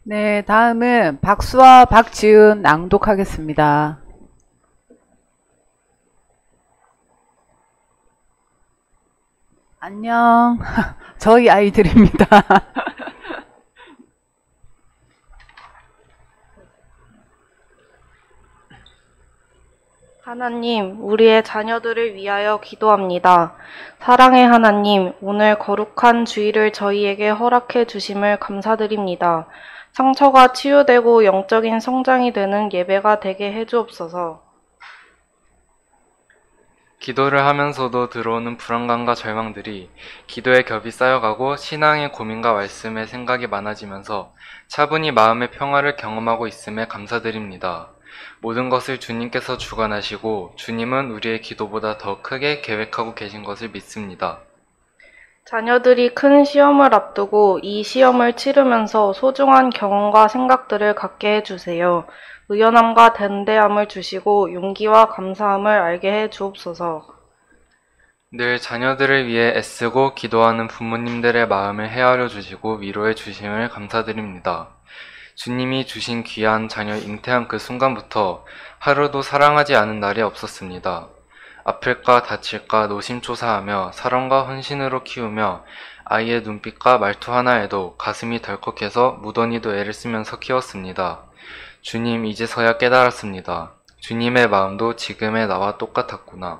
네, 다음은 박수와 박지은 낭독하겠습니다. 안녕. 저희 아이들입니다. 하나님, 우리의 자녀들을 위하여 기도합니다. 사랑의 하나님, 오늘 거룩한 주일을 저희에게 허락해 주심을 감사드립니다. 상처가 치유되고 영적인 성장이 되는 예배가 되게 해주옵소서. 기도를 하면서도 들어오는 불안감과 절망들이 기도의 겹이 쌓여가고 신앙의 고민과 말씀의 생각이 많아지면서 차분히 마음의 평화를 경험하고 있음에 감사드립니다. 모든 것을 주님께서 주관하시고 주님은 우리의 기도보다 더 크게 계획하고 계신 것을 믿습니다. 자녀들이 큰 시험을 앞두고 이 시험을 치르면서 소중한 경험과 생각들을 갖게 해주세요. 의연함과 담대함을 주시고 용기와 감사함을 알게 해 주옵소서. 늘 자녀들을 위해 애쓰고 기도하는 부모님들의 마음을 헤아려 주시고 위로해 주심을 감사드립니다. 주님이 주신 귀한 자녀 잉태한 그 순간부터 하루도 사랑하지 않은 날이 없었습니다. 아플까 다칠까 노심초사하며 사랑과 헌신으로 키우며 아이의 눈빛과 말투 하나에도 가슴이 덜컥해서 무던히도 애를 쓰면서 키웠습니다. 주님, 이제서야 깨달았습니다. 주님의 마음도 지금의 나와 똑같았구나.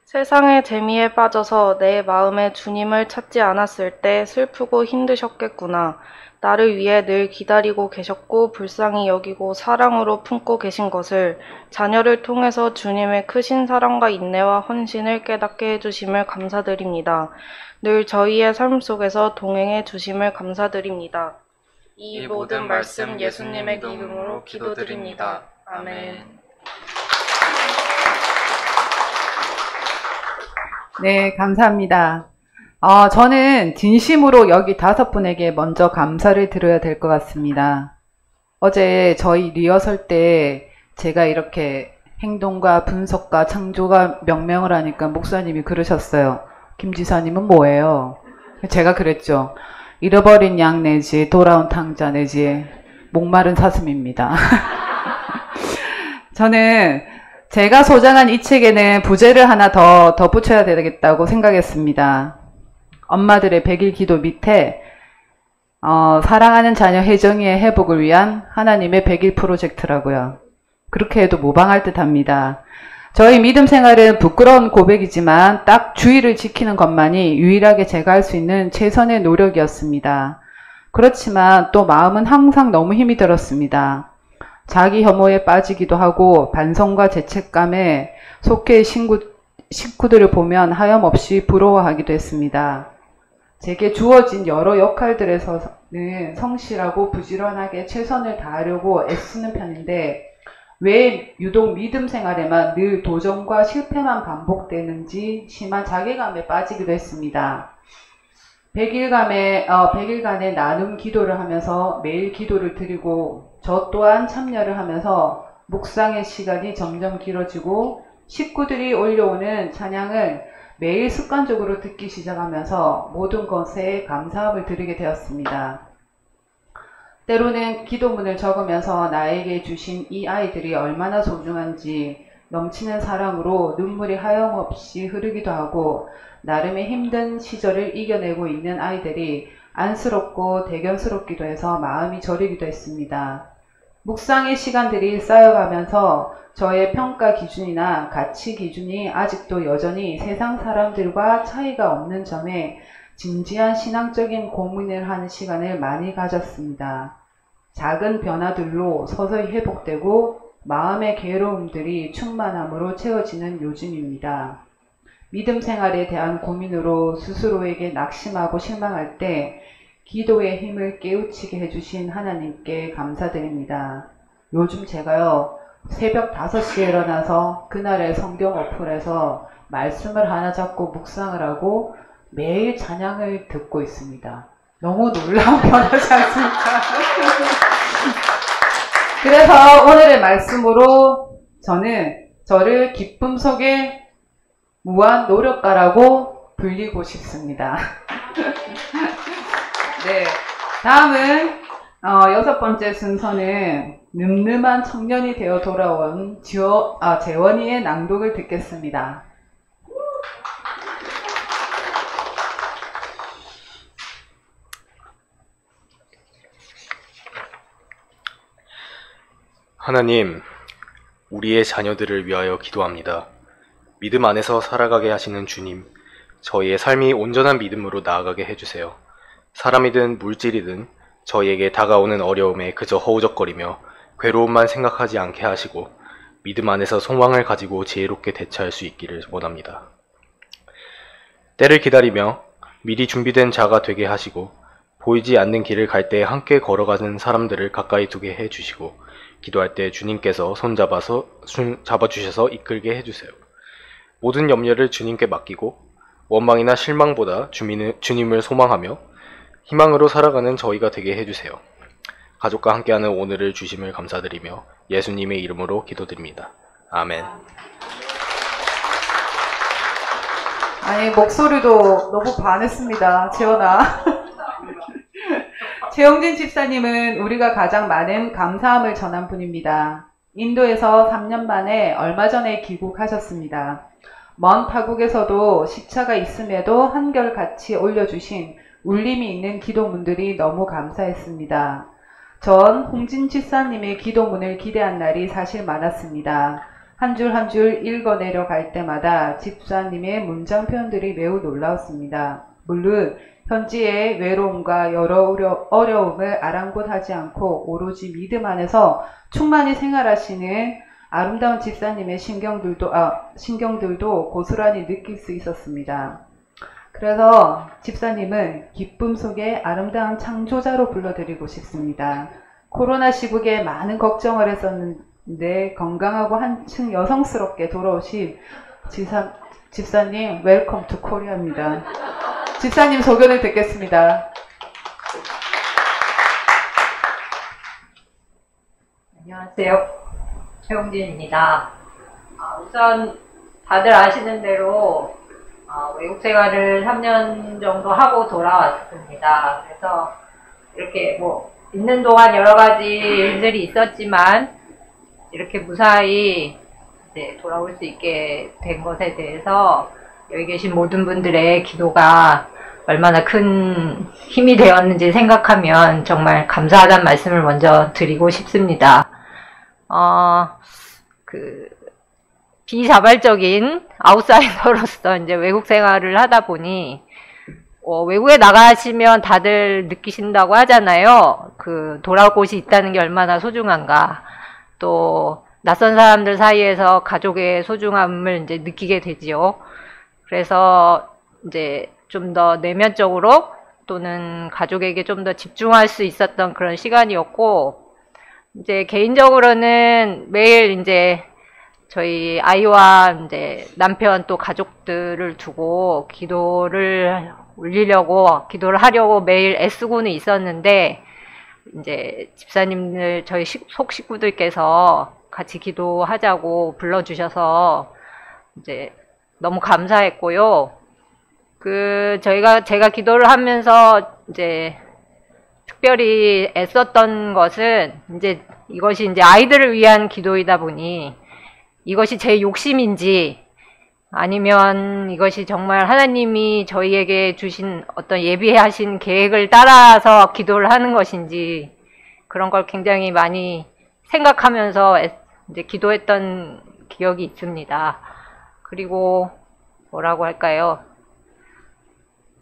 세상의 재미에 빠져서 내 마음에 주님을 찾지 않았을 때 슬프고 힘드셨겠구나. 나를 위해 늘 기다리고 계셨고 불쌍히 여기고 사랑으로 품고 계신 것을 자녀를 통해서 주님의 크신 사랑과 인내와 헌신을 깨닫게 해주심을 감사드립니다. 늘 저희의 삶 속에서 동행해 주심을 감사드립니다. 이 모든 말씀 예수님의 이름으로 기도드립니다. 아멘. 네, 감사합니다. 저는 진심으로 여기 5분에게 먼저 감사를 드려야 될 것 같습니다. 어제 저희 리허설 때 제가 이렇게 행동과 분석과 창조가 명명을 하니까 목사님이 그러셨어요. 김 지사님은 뭐예요? 제가 그랬죠. 잃어버린 양 내지 돌아온 탕자 내지 목마른 사슴입니다. 저는 제가 소장한 이 책에는 부제를 하나 더 덧붙여야 되겠다고 생각했습니다. 엄마들의 100일 기도 밑에 사랑하는 자녀 혜정이의 회복을 위한 하나님의 100일 프로젝트라고요. 그렇게 해도 무방할 듯합니다. 저희 믿음 생활은 부끄러운 고백이지만 딱 주의를 지키는 것만이 유일하게 제가 할 수 있는 최선의 노력이었습니다. 그렇지만 또 마음은 항상 너무 힘이 들었습니다. 자기 혐오에 빠지기도 하고 반성과 죄책감에 속해 식구들을 보면 하염없이 부러워하기도 했습니다. 제게 주어진 여러 역할들에서는 성실하고 부지런하게 최선을 다하려고 애쓰는 편인데 왜 유독 믿음 생활에만 늘 도전과 실패만 반복되는지 심한 자괴감에 빠지기도 했습니다. 100일간의 나눔 기도를 하면서 매일 기도를 드리고 저 또한 참여를 하면서 묵상의 시간이 점점 길어지고 식구들이 올려오는 찬양을 매일 습관적으로 듣기 시작하면서 모든 것에 감사함을 드리게 되었습니다. 때로는 기도문을 적으면서 나에게 주신 이 아이들이 얼마나 소중한지 넘치는 사랑으로 눈물이 하염없이 흐르기도 하고 나름의 힘든 시절을 이겨내고 있는 아이들이 안쓰럽고 대견스럽기도 해서 마음이 저리기도 했습니다. 묵상의 시간들이 쌓여가면서 저의 평가 기준이나 가치 기준이 아직도 여전히 세상 사람들과 차이가 없는 점에 진지한 신앙적인 고민을 하는 시간을 많이 가졌습니다. 작은 변화들로 서서히 회복되고 마음의 괴로움들이 충만함으로 채워지는 요즘입니다. 믿음 생활에 대한 고민으로 스스로에게 낙심하고 실망할 때 기도의 힘을 깨우치게 해주신 하나님께 감사드립니다. 요즘 제가요 새벽 5시에 일어나서 그날의 성경 어플에서 말씀을 하나 잡고 묵상을 하고 매일 찬양을 듣고 있습니다. 너무 놀라운 변하지 않습니까? 그래서 오늘의 말씀으로 저를 기쁨 속에 무한 노력가라고 불리고 싶습니다. 네, 다음은 6번째 순서는 늠름한 청년이 되어 돌아온 재원이의 낭독을 듣겠습니다. 하나님, 우리의 자녀들을 위하여 기도합니다. 믿음 안에서 살아가게 하시는 주님, 저희의 삶이 온전한 믿음으로 나아가게 해주세요. 사람이든 물질이든 저희에게 다가오는 어려움에 그저 허우적거리며 괴로움만 생각하지 않게 하시고 믿음 안에서 소망을 가지고 지혜롭게 대처할 수 있기를 원합니다. 때를 기다리며 미리 준비된 자가 되게 하시고 보이지 않는 길을 갈 때 함께 걸어가는 사람들을 가까이 두게 해주시고 기도할 때 주님께서 잡아주셔서 이끌게 해주세요. 모든 염려를 주님께 맡기고 원망이나 실망보다 주님을 소망하며 희망으로 살아가는 저희가 되게 해주세요. 가족과 함께하는 오늘을 주심을 감사드리며 예수님의 이름으로 기도드립니다. 아멘. 아니, 목소리도 너무 반했습니다. 재원아. 최영진 집사님은 우리가 가장 많은 감사함을 전한 분입니다. 인도에서 3년 만에 얼마 전에 귀국하셨습니다. 먼 타국에서도 시차가 있음에도 한결같이 올려주신 울림이 있는 기도문들이 너무 감사했습니다. 전 홍진 집사님의 기도문을 기대한 날이 사실 많았습니다. 한 줄 한 줄 읽어내려 갈 때마다 집사님의 문장 표현들이 매우 놀라웠습니다. 물론 현지의 외로움과 여러 어려움을 아랑곳하지 않고 오로지 믿음 안에서 충만히 생활하시는 아름다운 집사님의 신경들도 고스란히 느낄 수 있었습니다. 그래서 집사님은 기쁨 속에 아름다운 창조자로 불러드리고 싶습니다. 코로나 시국에 많은 걱정을 했었는데 건강하고 한층 여성스럽게 돌아오신 집사님 웰컴 투 코리아입니다. 집사님 소견을 듣겠습니다. 안녕하세요. 최용진입니다. 우선 다들 아시는 대로 외국 생활을 3년 정도 하고 돌아왔습니다. 그래서 이렇게 있는 동안 여러 가지 일들이 있었지만 이렇게 무사히 이제 돌아올 수 있게 된 것에 대해서 여기 계신 모든 분들의 기도가 얼마나 큰 힘이 되었는지 생각하면 정말 감사하다는 말씀을 먼저 드리고 싶습니다. 비자발적인 아웃사이더로서 이제 외국 생활을 하다 보니, 외국에 나가시면 다들 느끼신다고 하잖아요. 돌아올 곳이 있다는 게 얼마나 소중한가. 또, 낯선 사람들 사이에서 가족의 소중함을 이제 느끼게 되지요. 그래서 이제 좀 더 내면적으로 또는 가족에게 좀 더 집중할 수 있었던 그런 시간이었고, 이제 개인적으로는 매일 이제 저희 아이와 이제 남편 또 가족들을 두고 기도를 하려고 매일 애쓰고는 있었는데, 이제 집사님들, 저희 속 식구들께서 같이 기도하자고 불러주셔서 이제 너무 감사했고요. 제가 기도를 하면서 이제 특별히 애썼던 것은 이것이 이제 아이들을 위한 기도이다 보니 이것이 제 욕심인지 아니면 이것이 정말 하나님이 저희에게 주신 어떤 예비하신 계획을 따라서 기도를 하는 것인지 그런 걸 굉장히 많이 생각하면서 이제 기도했던 기억이 있습니다. 그리고 뭐라고 할까요?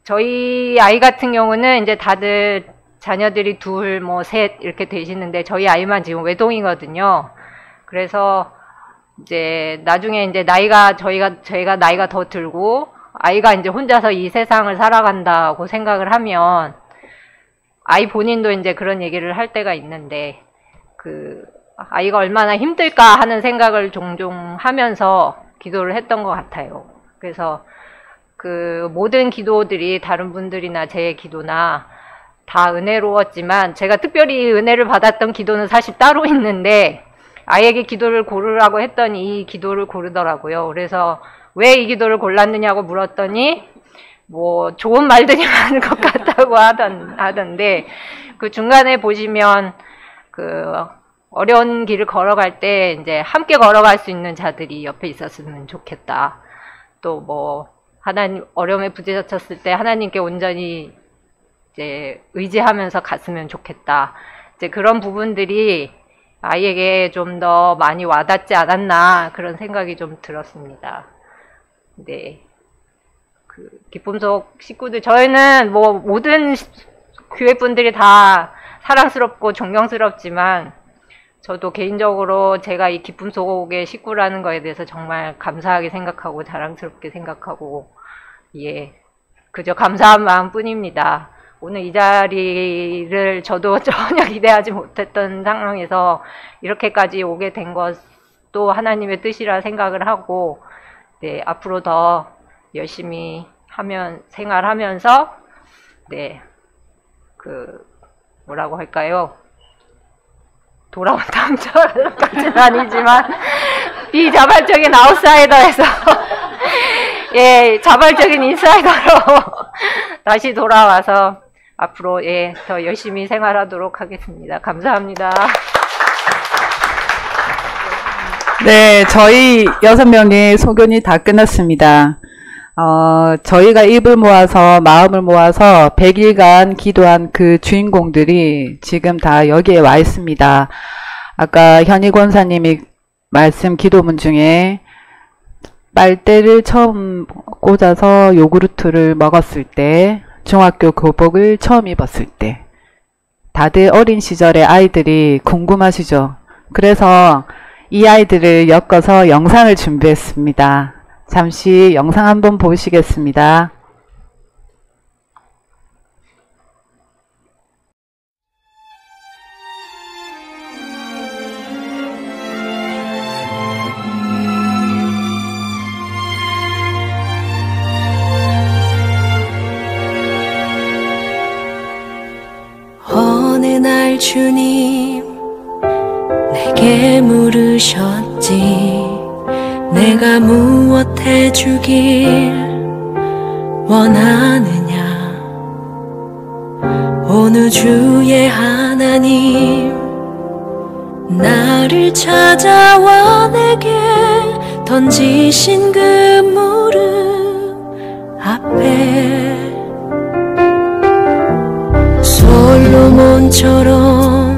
저희 아이 같은 경우는 이제 다들 자녀들이 둘, 셋 이렇게 되시는데 저희 아이만 지금 외동이거든요. 그래서 이제 나중에 이제 저희가 나이가 더 들고 아이가 이제 혼자서 이 세상을 살아간다고 생각을 하면 아이 본인도 이제 그런 얘기를 할 때가 있는데 아이가 얼마나 힘들까 하는 생각을 종종 하면서 기도를 했던 것 같아요. 그래서 그 모든 기도들이 다른 분들이나 제 기도나 다 은혜로웠지만 제가 특별히 은혜를 받았던 기도는 사실 따로 있는데 아이에게 기도를 고르라고 했더니 이 기도를 고르더라고요. 그래서 왜 이 기도를 골랐느냐고 물었더니 뭐 좋은 말들이 많은 것 같다고 하던데 그 중간에 보시면 그 어려운 길을 걸어갈 때 이제 함께 걸어갈 수 있는 자들이 옆에 있었으면 좋겠다. 또 뭐 하나님 어려움에 부딪혔을 때 하나님께 온전히 이제 의지하면서 갔으면 좋겠다. 이제 그런 부분들이 아이에게 좀 더 많이 와닿지 않았나 그런 생각이 좀 들었습니다. 네. 그 기쁨 속 식구들 저희는 뭐 모든 교회 분들이 다 사랑스럽고 존경스럽지만 저도 개인적으로 제가 이 기쁨 속의 식구라는 거에 대해서 정말 감사하게 생각하고 자랑스럽게 생각하고 예 그저 감사한 마음뿐입니다. 오늘 이 자리를 저도 전혀 기대하지 못했던 상황에서 이렇게까지 오게 된 것도 하나님의 뜻이라 생각을 하고 네 앞으로 더 열심히 생활하면서 네 그 뭐라고 할까요? 돌아온 탐정까지는 아니지만 비자발적인 아웃사이더에서 예 자발적인 인사이더로 다시 돌아와서 앞으로 예 더 열심히 생활하도록 하겠습니다. 감사합니다. 네, 저희 6명의 소견이 다 끝났습니다. 저희가 입을 모아서 마음을 모아서 100일간 기도한 그 주인공들이 지금 다 여기에 와 있습니다. 아까 현희 권사님이 말씀 기도문 중에 빨대를 처음 꽂아서 요구르트를 먹었을 때, 중학교 교복을 처음 입었을 때, 다들 어린 시절의 아이들이 궁금하시죠? 그래서 이 아이들을 엮어서 영상을 준비했습니다. 잠시 영상 한번 보시겠습니다. 어느 날 주님 내게 물으셨지. 내가 무엇 해주길 원하느냐. 어느 주의 하나님 나를 찾아와 내게 던지신 그 무릎 앞에 솔로몬처럼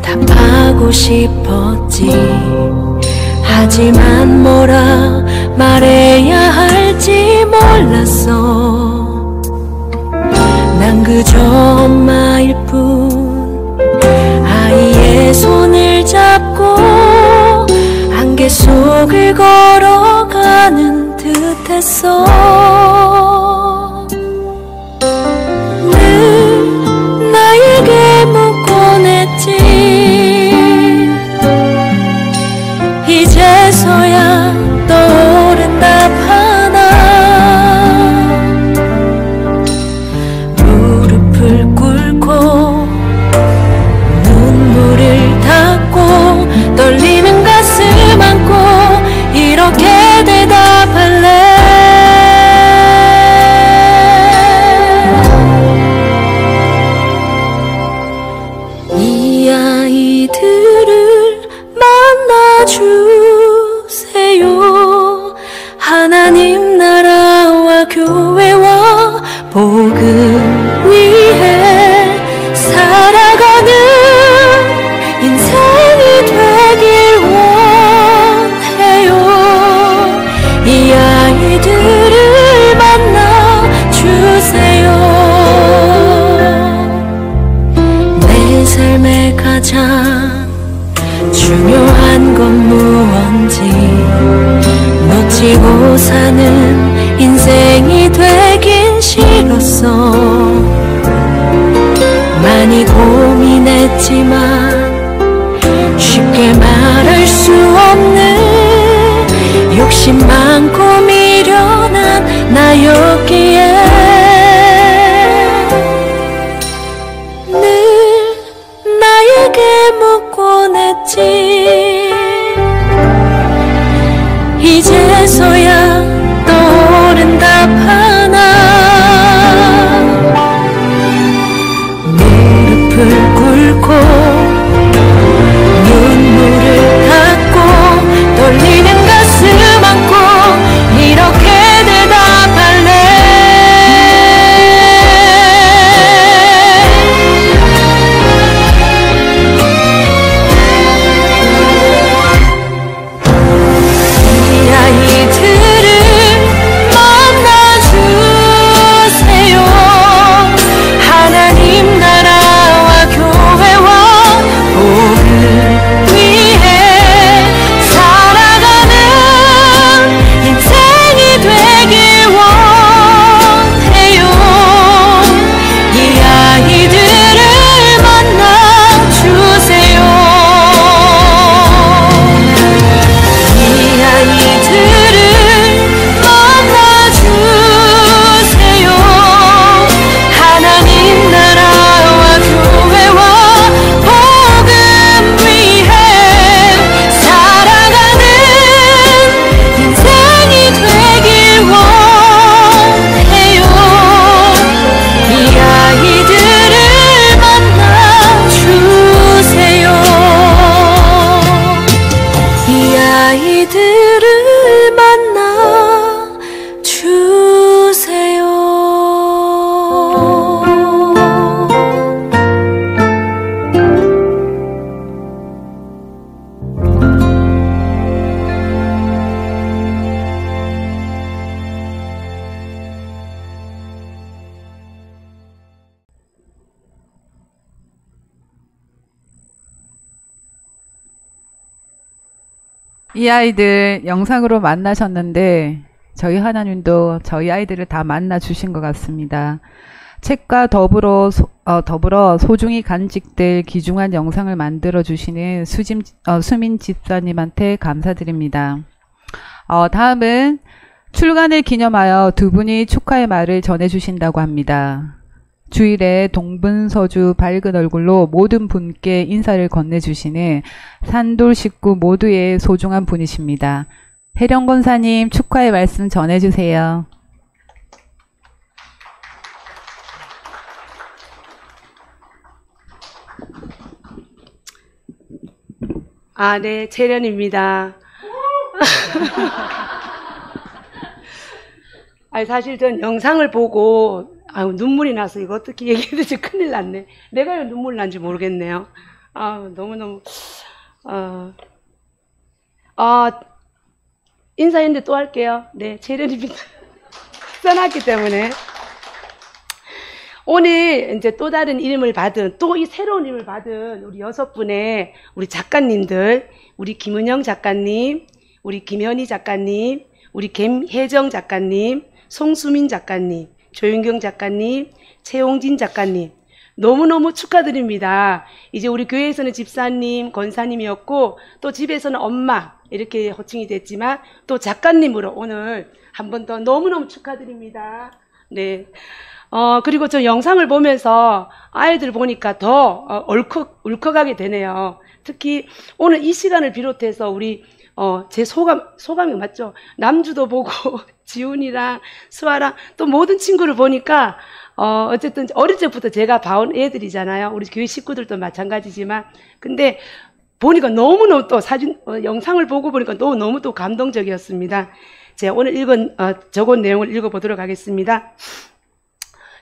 답하고 싶었지. 하지만 뭐라 말해야 할지 몰랐어. 난 그저 엄마일 뿐. 아이의 손을 잡고 안개 속을 걸어가는 듯했어. 늘 나에게 묻곤 했지. 이제서야 떠오른 답 하나. 무릎을 꿇고 눈물을 닦고 떨리는 가슴 안고 이렇게 대답할래. 이 아이들을 만나주세요. 하나님 나라와 교회와 복음 위해 살아가는 인생이 되길 원해요. 이 아이들을 만나주세요. 내 삶의 가장 중요한 건 무언지 놓치고 사는 인생이 되긴 싫었어. 많이 고민했지만 쉽게 말할 수 없는 욕심 많고 이 아이들 영상으로 만나셨는데 저희 하나님도 저희 아이들을 다 만나 주신 것 같습니다. 책과 더불어 소중히 간직될 귀중한 영상을 만들어 주시는 수민 집사님한테 감사드립니다. 다음은 출간을 기념하여 두 분이 축하의 말을 전해주신다고 합니다. 주일에 동분서주 밝은 얼굴로 모든 분께 인사를 건네주시는 산돌 식구 모두의 소중한 분이십니다. 혜령 권사님 축하의 말씀 전해주세요. 네, 재련입니다. 사실 전 영상을 보고 눈물이 나서 이거 어떻게 얘기해야 될지 큰일 났네. 내가 왜 눈물 난지 모르겠네요. 너무너무 인사했는데 또 할게요. 네, 재련입니다. 써놨기 때문에 오늘 이제 또 다른 이름을 받은, 또 이 새로운 이름을 받은 우리 6분의 우리 작가님들, 우리 김은영 작가님, 우리 김현희 작가님, 우리 김혜정 작가님, 송수민 작가님, 조윤경 작가님, 최용진 작가님, 너무너무 축하드립니다. 이제 우리 교회에서는 집사님, 권사님이었고 또 집에서는 엄마 이렇게 호칭이 됐지만 또 작가님으로 오늘 한 번 더 너무너무 축하드립니다. 네. 그리고 저 영상을 보면서 아이들 보니까 더 울컥하게 되네요. 특히 오늘 이 시간을 비롯해서 우리 제 소감이 맞죠? 남주도 보고 지훈이랑 수아랑 또 모든 친구를 보니까 어쨌든 어릴 적부터 제가 봐온 애들이잖아요. 우리 교회 식구들도 마찬가지지만 근데 보니까 너무너무 또 영상을 보고 보니까 너무 또 감동적이었습니다. 제가 오늘 적은 내용을 읽어보도록 하겠습니다.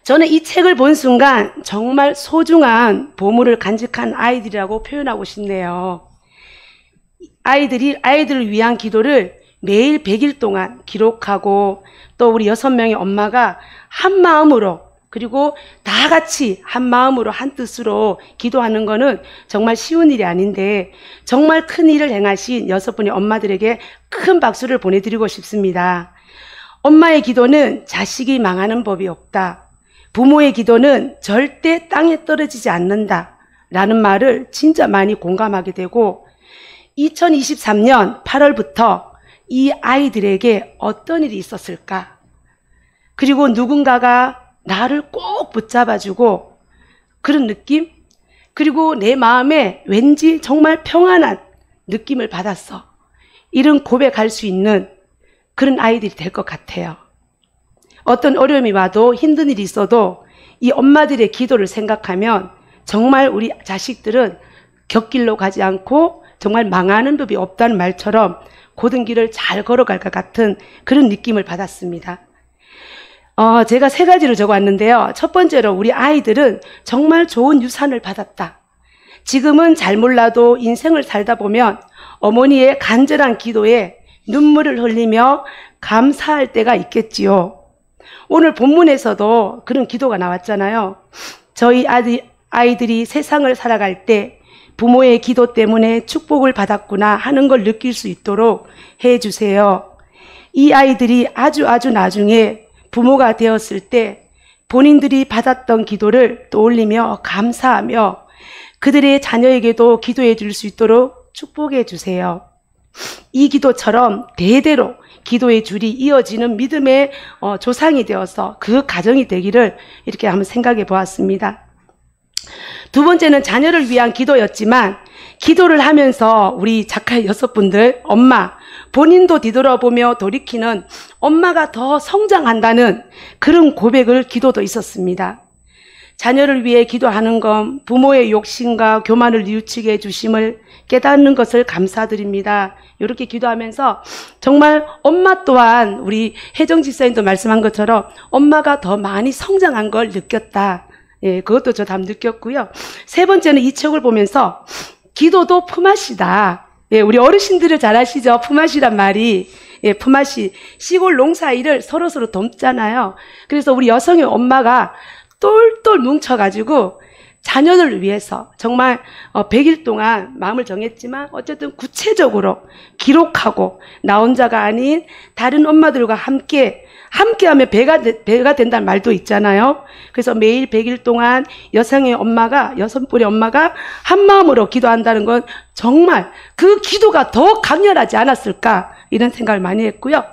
저는 이 책을 본 순간 정말 소중한 보물을 간직한 아이들이라고 표현하고 싶네요. 아이들을 위한 기도를 매일 100일 동안 기록하고 또 우리 6명의 엄마가 한 마음으로 그리고 다 같이 한 마음으로 한 뜻으로 기도하는 거는 정말 쉬운 일이 아닌데 정말 큰 일을 행하신 6분의 엄마들에게 큰 박수를 보내드리고 싶습니다. 엄마의 기도는 자식이 망하는 법이 없다. 부모의 기도는 절대 땅에 떨어지지 않는다 라는 말을 진짜 많이 공감하게 되고 2023년 8월부터 이 아이들에게 어떤 일이 있었을까? 그리고 누군가가 나를 꼭 붙잡아주고 그런 느낌? 그리고 내 마음에 왠지 정말 평안한 느낌을 받았어. 이런 고백할 수 있는 그런 아이들이 될 것 같아요. 어떤 어려움이 와도 힘든 일이 있어도 이 엄마들의 기도를 생각하면 정말 우리 자식들은 곁길로 가지 않고 정말 망하는 법이 없다는 말처럼 고든 길을 잘 걸어갈 것 같은 그런 느낌을 받았습니다. 제가 3가지로 적어왔는데요. 첫 번째로 우리 아이들은 정말 좋은 유산을 받았다. 지금은 잘 몰라도 인생을 살다 보면 어머니의 간절한 기도에 눈물을 흘리며 감사할 때가 있겠지요. 오늘 본문에서도 그런 기도가 나왔잖아요. 저희 아이들이 세상을 살아갈 때 부모의 기도 때문에 축복을 받았구나 하는 걸 느낄 수 있도록 해주세요. 이 아이들이 아주 나중에 부모가 되었을 때 본인들이 받았던 기도를 떠올리며 감사하며 그들의 자녀에게도 기도해 줄 수 있도록 축복해 주세요. 이 기도처럼 대대로 기도의 줄이 이어지는 믿음의 조상이 되어서 그 가정이 되기를 이렇게 한번 생각해 보았습니다. 두 번째는 자녀를 위한 기도였지만 기도를 하면서 우리 작가 6분들 엄마 본인도 뒤돌아보며 돌이키는 엄마가 더 성장한다는 그런 고백을 기도도 있었습니다. 자녀를 위해 기도하는 건 부모의 욕심과 교만을 뉘우치게 해주심을 깨닫는 것을 감사드립니다. 이렇게 기도하면서 정말 엄마 또한 우리 혜정 집사님도 말씀한 것처럼 엄마가 더 많이 성장한 걸 느꼈다. 예, 그것도 저 다 느꼈고요. 세 번째는 이 책을 보면서 기도도 품앗이다. 예, 우리 어르신들을 잘 아시죠? 품앗이란 말이. 예, 품앗이. 시골 농사일을 서로서로 돕잖아요. 그래서 우리 여성의 엄마가 똘똘 뭉쳐가지고 자녀를 위해서 정말 100일 동안 마음을 정했지만 어쨌든 구체적으로 기록하고 나 혼자가 아닌 다른 엄마들과 함께하면 배가 된다는 말도 있잖아요. 그래서 매일 100일 동안 여성분의 엄마가 한 마음으로 기도한다는 건 정말 그 기도가 더 강렬하지 않았을까 이런 생각을 많이 했고요.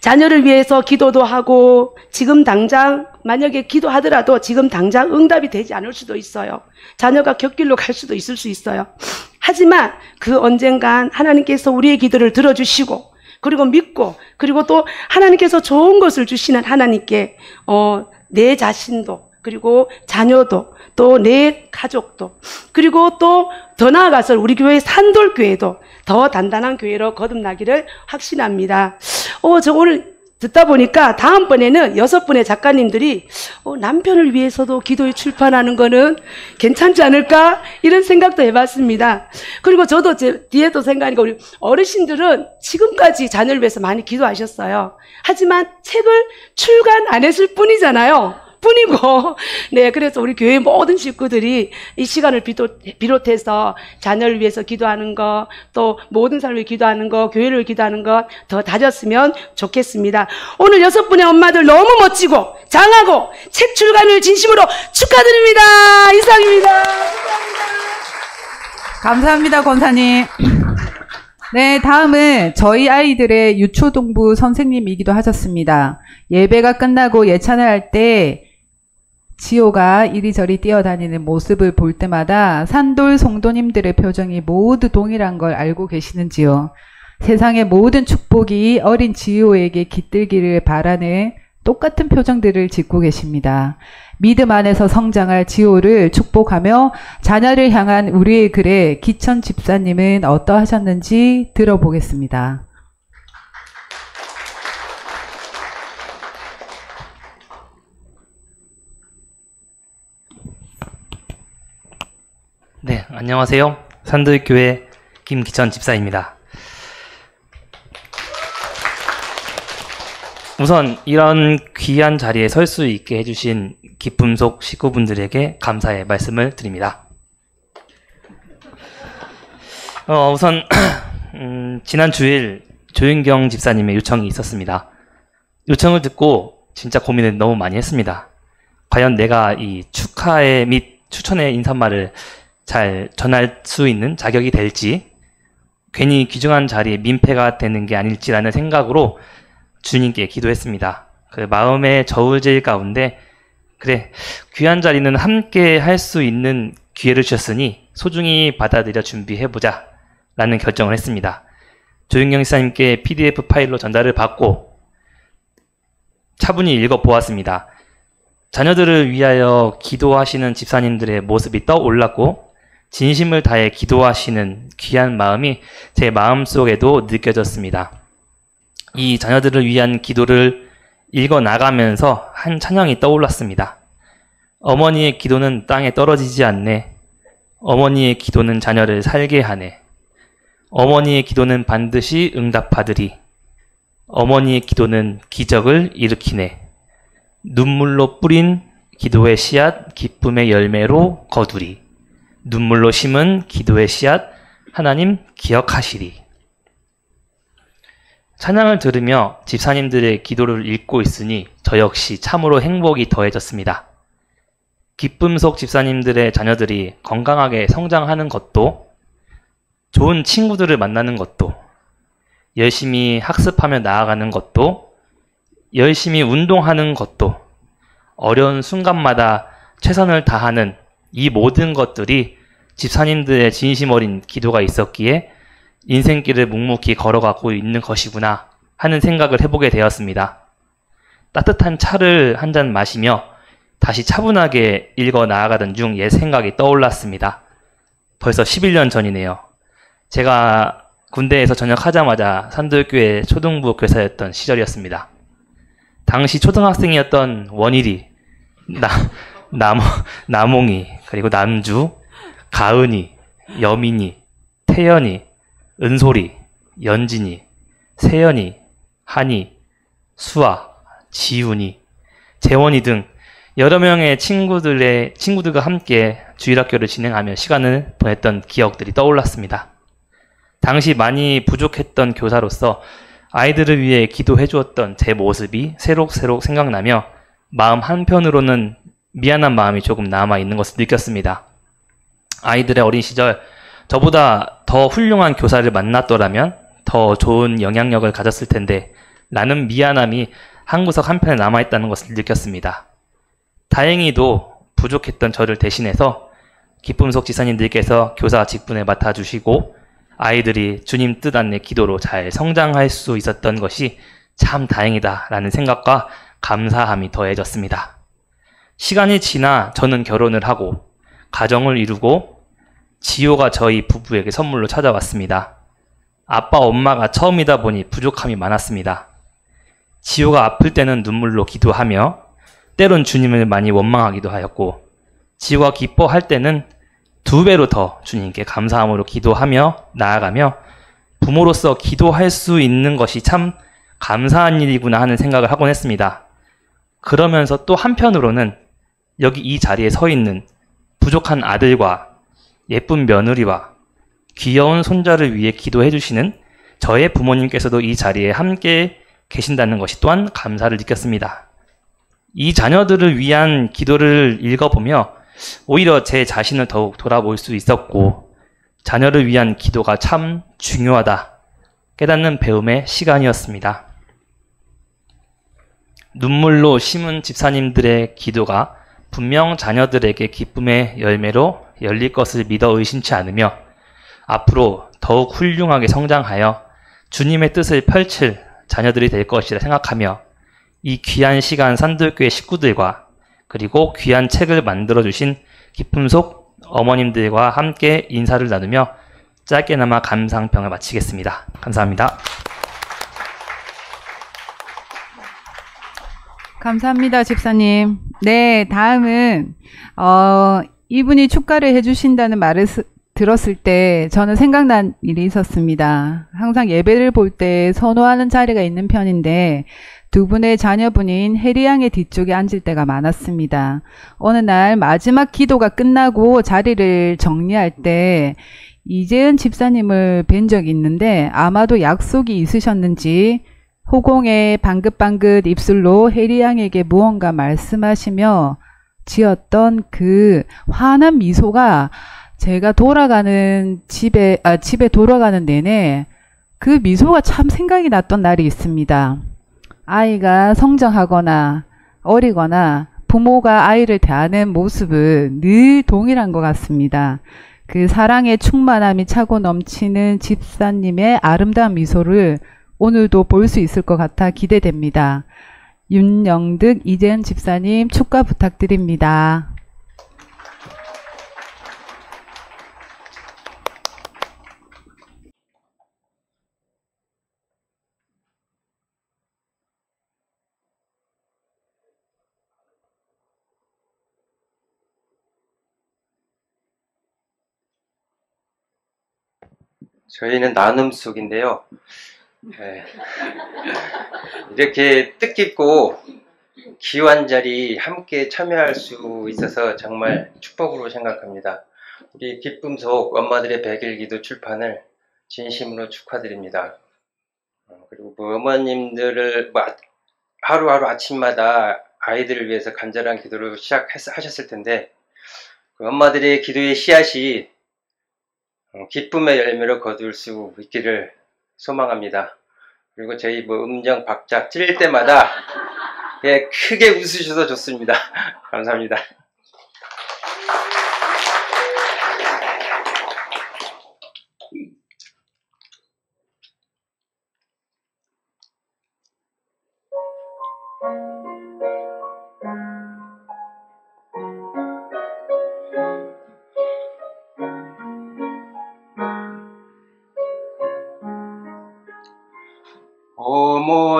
자녀를 위해서 기도도 하고 지금 당장 만약에 기도하더라도 지금 당장 응답이 되지 않을 수도 있어요. 자녀가 곁길로 갈 수도 있을 수 있어요. 하지만 그 언젠간 하나님께서 우리의 기도를 들어주시고 그리고 믿고 그리고 또 하나님께서 좋은 것을 주시는 하나님께 내 자신도 그리고 자녀도 또 내 가족도 그리고 또 더 나아가서 우리 교회 산돌교회도 더 단단한 교회로 거듭나기를 확신합니다. 저 오늘 듣다 보니까 다음번에는 6분의 작가님들이 남편을 위해서도 기도에 출판하는 거는 괜찮지 않을까 이런 생각도 해봤습니다. 그리고 저도 제 뒤에도 생각하니까 우리 어르신들은 지금까지 자녀를 위해서 많이 기도하셨어요. 하지만 책을 출간 안 했을 뿐이잖아요. 네, 그래서 우리 교회 모든 식구들이 이 시간을 비롯해서 자녀를 위해서 기도하는 거, 또 모든 사람을 위해 기도하는 거, 교회를 위해 기도하는 것 더 다졌으면 좋겠습니다. 오늘 6분의 엄마들 너무 멋지고 장하고 책 출간을 진심으로 축하드립니다. 이상입니다. 감사합니다, 권사님. 네, 다음은 저희 아이들의 유초동부 선생님이기도 하셨습니다. 예배가 끝나고 예찬을 할 때 지호가 이리저리 뛰어다니는 모습을 볼 때마다 산돌 성도님들의 표정이 모두 동일한 걸 알고 계시는지요? 세상의 모든 축복이 어린 지호에게 깃들기를 바라는 똑같은 표정들을 짓고 계십니다. 믿음 안에서 성장할 지호를 축복하며 자녀를 향한 우리의 글에 기천 집사님은 어떠하셨는지 들어보겠습니다. 네, 안녕하세요. 산들교회 김기천 집사입니다. 우선 이런 귀한 자리에 설 수 있게 해주신 기쁨속 식구분들에게 감사의 말씀을 드립니다. 우선 지난 주일 조윤경 집사님의 요청이 있었습니다. 요청을 듣고 진짜 고민을 너무 많이 했습니다. 과연 내가 이 축하의 및 추천의 인사말을 잘 전할 수 있는 자격이 될지, 괜히 귀중한 자리에 민폐가 되는 게 아닐지라는 생각으로 주님께 기도했습니다. 그 마음의 저울질 가운데 그래, 귀한 자리는 함께 할 수 있는 기회를 주셨으니 소중히 받아들여 준비해보자 라는 결정을 했습니다. 조윤경 지사님께 PDF 파일로 전달을 받고 차분히 읽어보았습니다. 자녀들을 위하여 기도하시는 집사님들의 모습이 떠올랐고 진심을 다해 기도하시는 귀한 마음이 제 마음속에도 느껴졌습니다. 이 자녀들을 위한 기도를 읽어나가면서 한 찬양이 떠올랐습니다. 어머니의 기도는 땅에 떨어지지 않네. 어머니의 기도는 자녀를 살게 하네. 어머니의 기도는 반드시 응답하리리. 어머니의 기도는 기적을 일으키네. 눈물로 뿌린 기도의 씨앗 기쁨의 열매로 거두리. 눈물로 심은 기도의 씨앗 하나님 기억하시리. 찬양을 들으며 집사님들의 기도를 읽고 있으니 저 역시 참으로 행복이 더해졌습니다. 기쁨 속 집사님들의 자녀들이 건강하게 성장하는 것도, 좋은 친구들을 만나는 것도, 열심히 학습하며 나아가는 것도, 열심히 운동하는 것도, 어려운 순간마다 최선을 다하는 이 모든 것들이 집사님들의 진심 어린 기도가 있었기에 인생길을 묵묵히 걸어가고 있는 것이구나 하는 생각을 해보게 되었습니다. 따뜻한 차를 한 잔 마시며 다시 차분하게 읽어 나아가던 중 옛 생각이 떠올랐습니다. 벌써 11년 전이네요. 제가 군대에서 전역하자마자 산들교회 초등부 교사였던 시절이었습니다. 당시 초등학생이었던 원일이, 남홍이, 그리고 남주, 가은이, 여민이, 태연이, 은솔이, 연진이, 세연이, 한이, 수아, 지훈이, 재원이 등 여러 명의 친구들과 함께 주일학교를 진행하며 시간을 보냈던 기억들이 떠올랐습니다. 당시 많이 부족했던 교사로서 아이들을 위해 기도해 주었던 제 모습이 새록새록 생각나며 마음 한편으로는 미안한 마음이 조금 남아있는 것을 느꼈습니다. 아이들의 어린 시절 저보다 더 훌륭한 교사를 만났더라면 더 좋은 영향력을 가졌을 텐데 라는 미안함이 한 구석 한편에 남아있다는 것을 느꼈습니다. 다행히도 부족했던 저를 대신해서 기쁨속 지사님들께서 교사 직분을 맡아주시고 아이들이 주님 뜻 안에 기도로 잘 성장할 수 있었던 것이 참 다행이다라는 생각과 감사함이 더해졌습니다. 시간이 지나 저는 결혼을 하고 가정을 이루고 지호가 저희 부부에게 선물로 찾아왔습니다. 아빠, 엄마가 처음이다 보니 부족함이 많았습니다. 지호가 아플 때는 눈물로 기도하며 때론 주님을 많이 원망하기도 하였고 지호가 기뻐할 때는 2배로 더 주님께 감사함으로 기도하며 나아가며 부모로서 기도할 수 있는 것이 참 감사한 일이구나 하는 생각을 하곤 했습니다. 그러면서 또 한편으로는 여기 이 자리에 서 있는 부족한 아들과 예쁜 며느리와 귀여운 손자를 위해 기도해 주시는 저의 부모님께서도 이 자리에 함께 계신다는 것이 또한 감사를 느꼈습니다. 이 자녀들을 위한 기도를 읽어보며 오히려 제 자신을 더욱 돌아볼 수 있었고 자녀를 위한 기도가 참 중요하다 깨닫는 배움의 시간이었습니다. 눈물로 심은 집사님들의 기도가 분명 자녀들에게 기쁨의 열매로 열릴 것을 믿어 의심치 않으며 앞으로 더욱 훌륭하게 성장하여 주님의 뜻을 펼칠 자녀들이 될 것이라 생각하며 이 귀한 시간 산돌교회 식구들과 그리고 귀한 책을 만들어주신 기쁨속 어머님들과 함께 인사를 나누며 짧게나마 감상평을 마치겠습니다. 감사합니다. 감사합니다, 집사님. 네, 다음은 이분이 축가를 해주신다는 말을 들었을 때 저는 생각난 일이 있었습니다. 항상 예배를 볼 때 선호하는 자리가 있는 편인데 두 분의 자녀분인 혜리 양의 뒤쪽에 앉을 때가 많았습니다. 어느 날 마지막 기도가 끝나고 자리를 정리할 때 이재은 집사님을 뵌 적이 있는데 아마도 약속이 있으셨는지 호공의 방긋방긋 입술로 혜리 양에게 무언가 말씀하시며 지었던 그 환한 미소가 제가 집에 돌아가는 내내 그 미소가 참 생각이 났던 날이 있습니다. 아이가 성장하거나 어리거나 부모가 아이를 대하는 모습은 늘 동일한 것 같습니다. 그 사랑의 충만함이 차고 넘치는 집사님의 아름다운 미소를 오늘도 볼 수 있을 것 같아 기대됩니다. 윤영득, 이재은 집사님 축가 부탁드립니다. 저희는 나눔 속인데요. 네. 이렇게 뜻깊고 귀한 자리 함께 참여할 수 있어서 정말 축복으로 생각합니다. 우리 기쁨속 엄마들의 100일 기도 출판을 진심으로 축하드립니다. 그리고 어머님들을 하루하루 아침마다 아이들을 위해서 간절한 기도를 시작하셨을 텐데 그 엄마들의 기도의 씨앗이 기쁨의 열매로 거둘 수 있기를 소망합니다. 그리고 저희 음정 박자 찔릴 때마다 크게 웃으셔도 좋습니다. 감사합니다.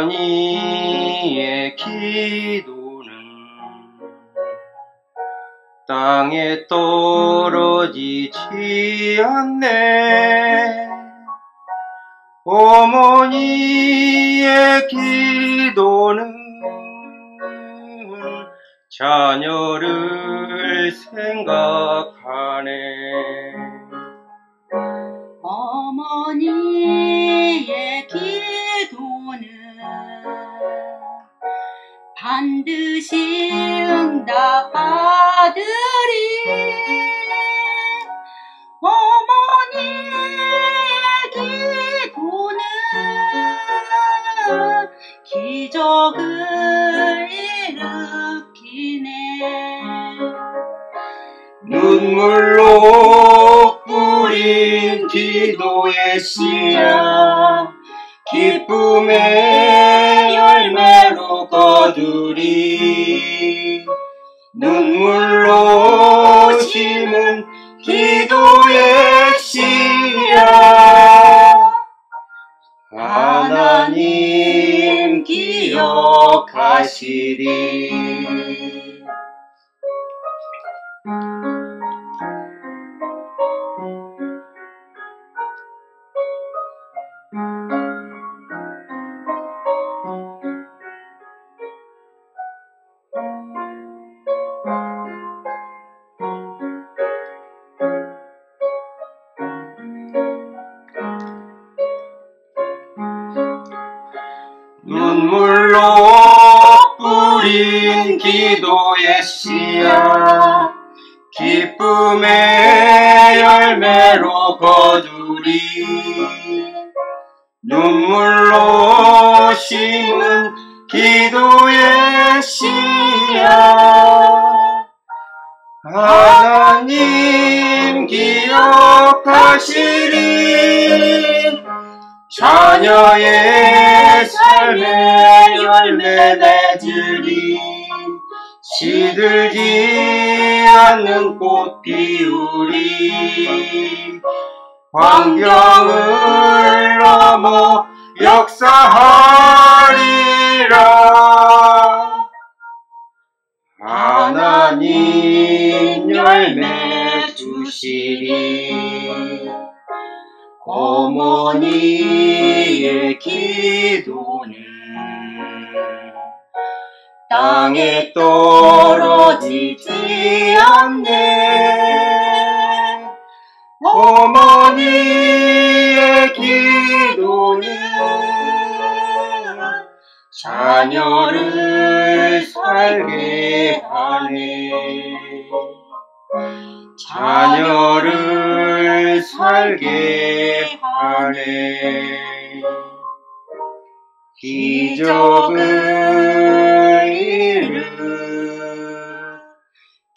어머니의 기도는 땅에 떨어지지 않네. 어머니의 기도는 자녀를 생각하네. 어머니의 기도는 반드시 응답받으리. 어머니의 기도는 기적을 일으키네. 눈물로 뿌린 기도의 씨앗 기쁨의 열매로 거두리. 눈물로 심은 기도의 씨앗 하나님 기억하시리. 눈물로 뿌린 기도의 씨앗 기쁨의 열매로 거두리. 눈물로 심은 기도의 씨앗 하나님 기억하시리. 자녀의 삶의 열매 맺으리. 시들지 않는 꽃 피우리. 환경을 넘어 역사하리라. 하나님 열매 주시리. 어머니의 기도는 땅에 떨어지지 않네. 어머니의 기도는 자녀를 살게 하네. 자녀를 살게 하네. 기적을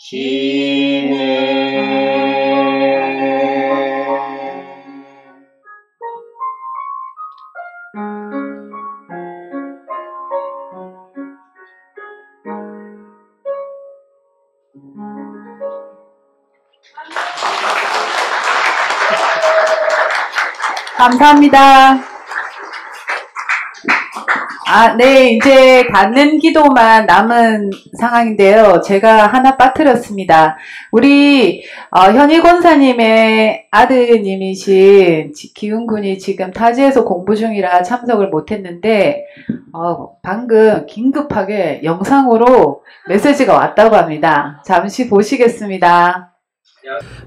일으키네. 감사합니다. 네, 이제 닫는 기도만 남은 상황인데요. 제가 하나 빠뜨렸습니다. 우리 현희 권사님의 아드님이신 기훈 군이 지금 타지에서 공부 중이라 참석을 못했는데 방금 긴급하게 영상으로 메시지가 왔다고 합니다. 잠시 보시겠습니다.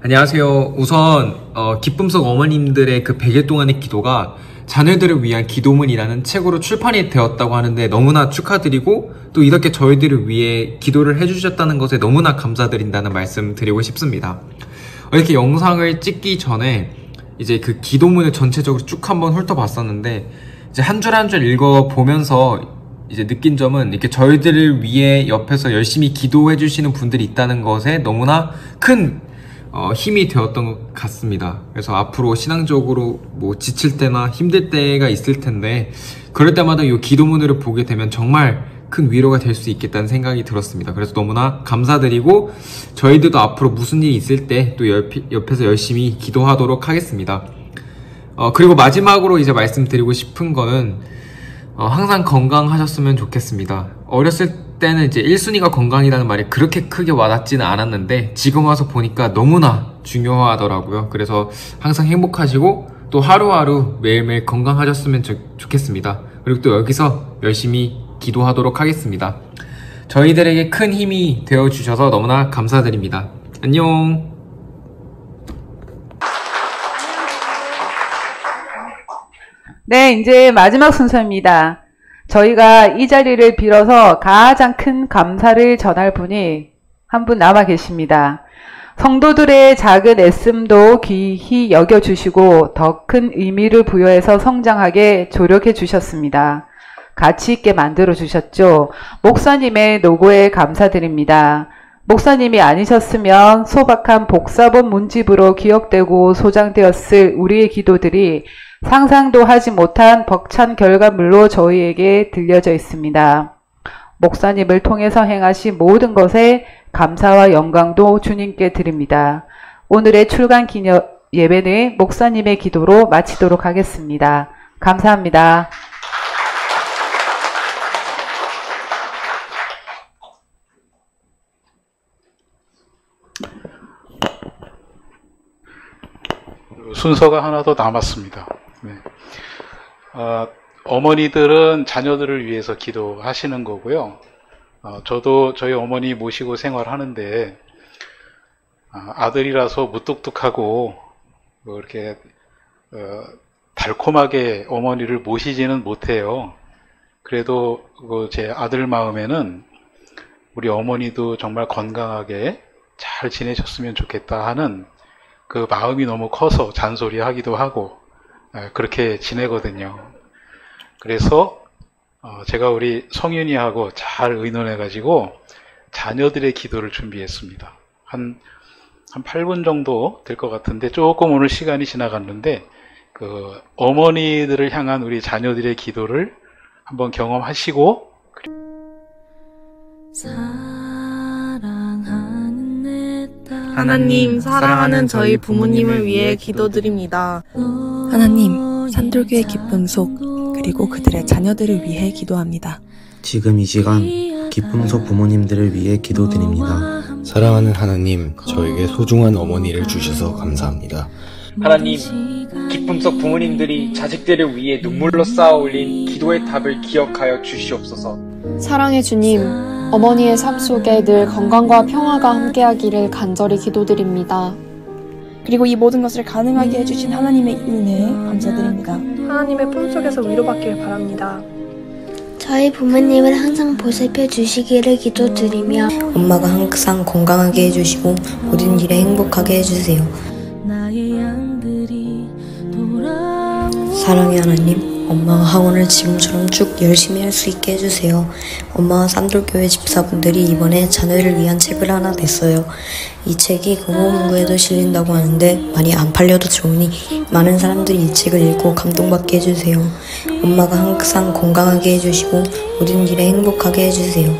안녕하세요. 우선 기쁨 속 어머님들의 그 100일 동안의 기도가 자녀들을 위한 기도문이라는 책으로 출판이 되었다고 하는데 너무나 축하드리고 또 이렇게 저희들을 위해 기도를 해주셨다는 것에 너무나 감사드린다는 말씀 드리고 싶습니다. 이렇게 영상을 찍기 전에 이제 그 기도문을 전체적으로 쭉 한번 훑어봤었는데 이제 한 줄 한 줄 읽어보면서 이제 느낀 점은 이렇게 저희들을 위해 옆에서 열심히 기도해 주시는 분들이 있다는 것에 너무나 큰 힘이 되었던 것 같습니다. 그래서 앞으로 신앙적으로 뭐 지칠 때나 힘들 때가 있을 텐데 그럴 때마다 이 기도문을 보게 되면 정말 큰 위로가 될 수 있겠다는 생각이 들었습니다. 그래서 너무나 감사드리고 저희들도 앞으로 무슨 일이 있을 때 또 옆에서 열심히 기도하도록 하겠습니다. 그리고 마지막으로 이제 말씀드리고 싶은 거는 항상 건강하셨으면 좋겠습니다. 어렸을 때는 이제 1순위가 건강이라는 말이 그렇게 크게 와닿지는 않았는데 지금 와서 보니까 너무나 중요하더라고요. 그래서 항상 행복하시고 또 하루하루 매일매일 건강하셨으면 좋겠습니다. 그리고 또 여기서 열심히 기도하도록 하겠습니다. 저희들에게 큰 힘이 되어주셔서 너무나 감사드립니다. 안녕. 네, 이제 마지막 순서입니다. 저희가 이 자리를 빌어서 가장 큰 감사를 전할 분이 한 분 남아 계십니다. 성도들의 작은 애씀도 귀히 여겨주시고 더 큰 의미를 부여해서 성장하게 조력해 주셨습니다. 가치 있게 만들어 주셨죠. 목사님의 노고에 감사드립니다. 목사님이 아니셨으면 소박한 복사본 문집으로 기억되고 소장되었을 우리의 기도들이 상상도 하지 못한 벅찬 결과물로 저희에게 들려져 있습니다. 목사님을 통해서 행하신 모든 것에 감사와 영광도 주님께 드립니다. 오늘의 출간 기념 예배는 목사님의 기도로 마치도록 하겠습니다. 감사합니다. 순서가 하나 더 남았습니다. 네. 어머니들은 자녀들을 위해서 기도하시는 거고요. 저도 저희 어머니 모시고 생활하는데 아들이라서 무뚝뚝하고 이렇게 달콤하게 어머니를 모시지는 못해요. 그래도 제 아들 마음에는 우리 어머니도 정말 건강하게 잘 지내셨으면 좋겠다 하는 그 마음이 너무 커서 잔소리하기도 하고 그렇게 지내거든요. 그래서 제가 우리 성윤이하고 잘 의논해가지고 자녀들의 기도를 준비했습니다. 한 8분 정도 될 것 같은데 조금 오늘 시간이 지나갔는데 그 어머니들을 향한 우리 자녀들의 기도를 한번 경험하시고 하나님, 사랑하는 저희 부모님을 위해 기도드립니다. 하나님, 산돌교의 기쁨 속 그리고 그들의 자녀들을 위해 기도합니다. 지금 이 시간 기쁨 속 부모님들을 위해 기도드립니다. 사랑하는 하나님, 저에게 소중한 어머니를 주셔서 감사합니다. 하나님, 기쁨 속 부모님들이 자식들을 위해 눈물로 쌓아 올린 기도의 탑을 기억하여 주시옵소서. 사랑의 주님, 어머니의 삶 속에 늘 건강과 평화가 함께하기를 간절히 기도드립니다. 그리고 이 모든 것을 가능하게 해주신 하나님의 은혜에 감사드립니다. 하나님의 품속에서 위로받길 바랍니다. 저희 부모님을 항상 보살펴 주시기를 기도드리며 엄마가 항상 건강하게 해주시고 모든 일에 행복하게 해주세요. 사랑의 하나님, 엄마와 학원을 지금처럼 쭉 열심히 할 수 있게 해주세요. 엄마와 쌈돌교회 집사분들이 이번에 자녀를 위한 책을 하나 냈어요. 이 책이 공허문구에도 실린다고 하는데 많이 안 팔려도 좋으니 많은 사람들이 이 책을 읽고 감동받게 해주세요. 엄마가 항상 건강하게 해주시고 모든 일에 행복하게 해주세요.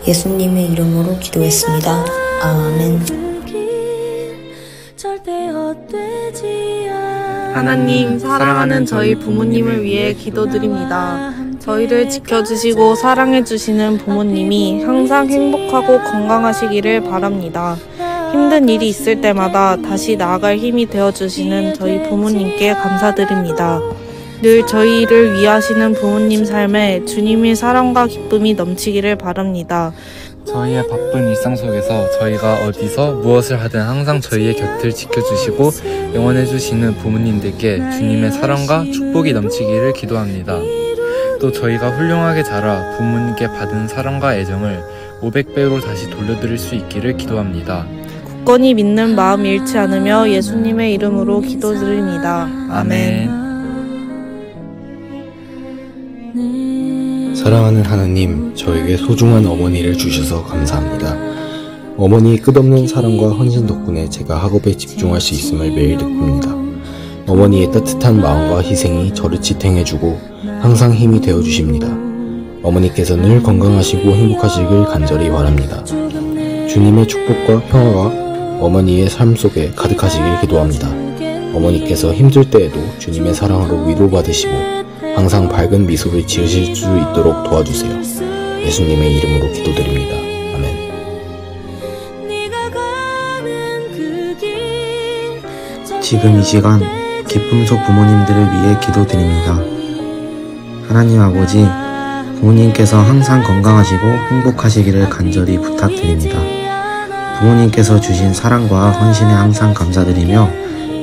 예수님의 이름으로 기도했습니다. 아멘. 하나님, 사랑하는 저희 부모님을 위해 기도드립니다. 저희를 지켜주시고 사랑해주시는 부모님이 항상 행복하고 건강하시기를 바랍니다. 힘든 일이 있을 때마다 다시 나아갈 힘이 되어주시는 저희 부모님께 감사드립니다. 늘 저희를 위하시는 부모님 삶에 주님의 사랑과 기쁨이 넘치기를 바랍니다. 저희의 바쁜 일상 속에서 저희가 어디서 무엇을 하든 항상 저희의 곁을 지켜주시고 응원해주시는 부모님들께 주님의 사랑과 축복이 넘치기를 기도합니다. 또 저희가 훌륭하게 자라 부모님께 받은 사랑과 애정을 500배로 다시 돌려드릴 수 있기를 기도합니다. 굳건히 믿는 마음 잃지 않으며 예수님의 이름으로 기도드립니다. 아멘. 사랑하는 하나님, 저에게 소중한 어머니를 주셔서 감사합니다. 어머니의 끝없는 사랑과 헌신 덕분에 제가 학업에 집중할 수 있음을 매일 느낍니다. 어머니의 따뜻한 마음과 희생이 저를 지탱해주고 항상 힘이 되어주십니다. 어머니께서 늘 건강하시고 행복하시길 간절히 바랍니다. 주님의 축복과 평화가 어머니의 삶 속에 가득하시길 기도합니다. 어머니께서 힘들 때에도 주님의 사랑으로 위로받으시고 항상 밝은 미소를 지으실 수 있도록 도와주세요. 예수님의 이름으로 기도드립니다. 아멘. 지금 이 시간 기쁨 속 부모님들을 위해 기도드립니다. 하나님 아버지, 부모님께서 항상 건강하시고 행복하시기를 간절히 부탁드립니다. 부모님께서 주신 사랑과 헌신에 항상 감사드리며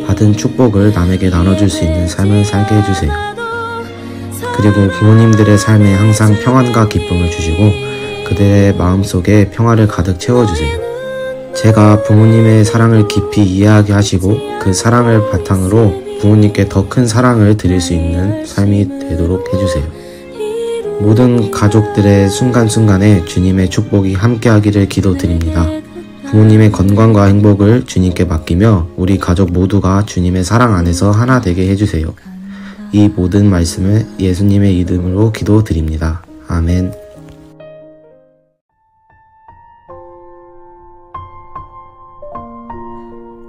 받은 축복을 남에게 나눠줄 수 있는 삶을 살게 해주세요. 그리고 부모님들의 삶에 항상 평안과 기쁨을 주시고 그들의 마음속에 평화를 가득 채워주세요. 제가 부모님의 사랑을 깊이 이해하게 하시고 그 사랑을 바탕으로 부모님께 더 큰 사랑을 드릴 수 있는 삶이 되도록 해주세요. 모든 가족들의 순간순간에 주님의 축복이 함께하기를 기도드립니다. 부모님의 건강과 행복을 주님께 맡기며 우리 가족 모두가 주님의 사랑 안에서 하나 되게 해주세요. 이 모든 말씀을 예수님의 이름으로 기도드립니다. 아멘.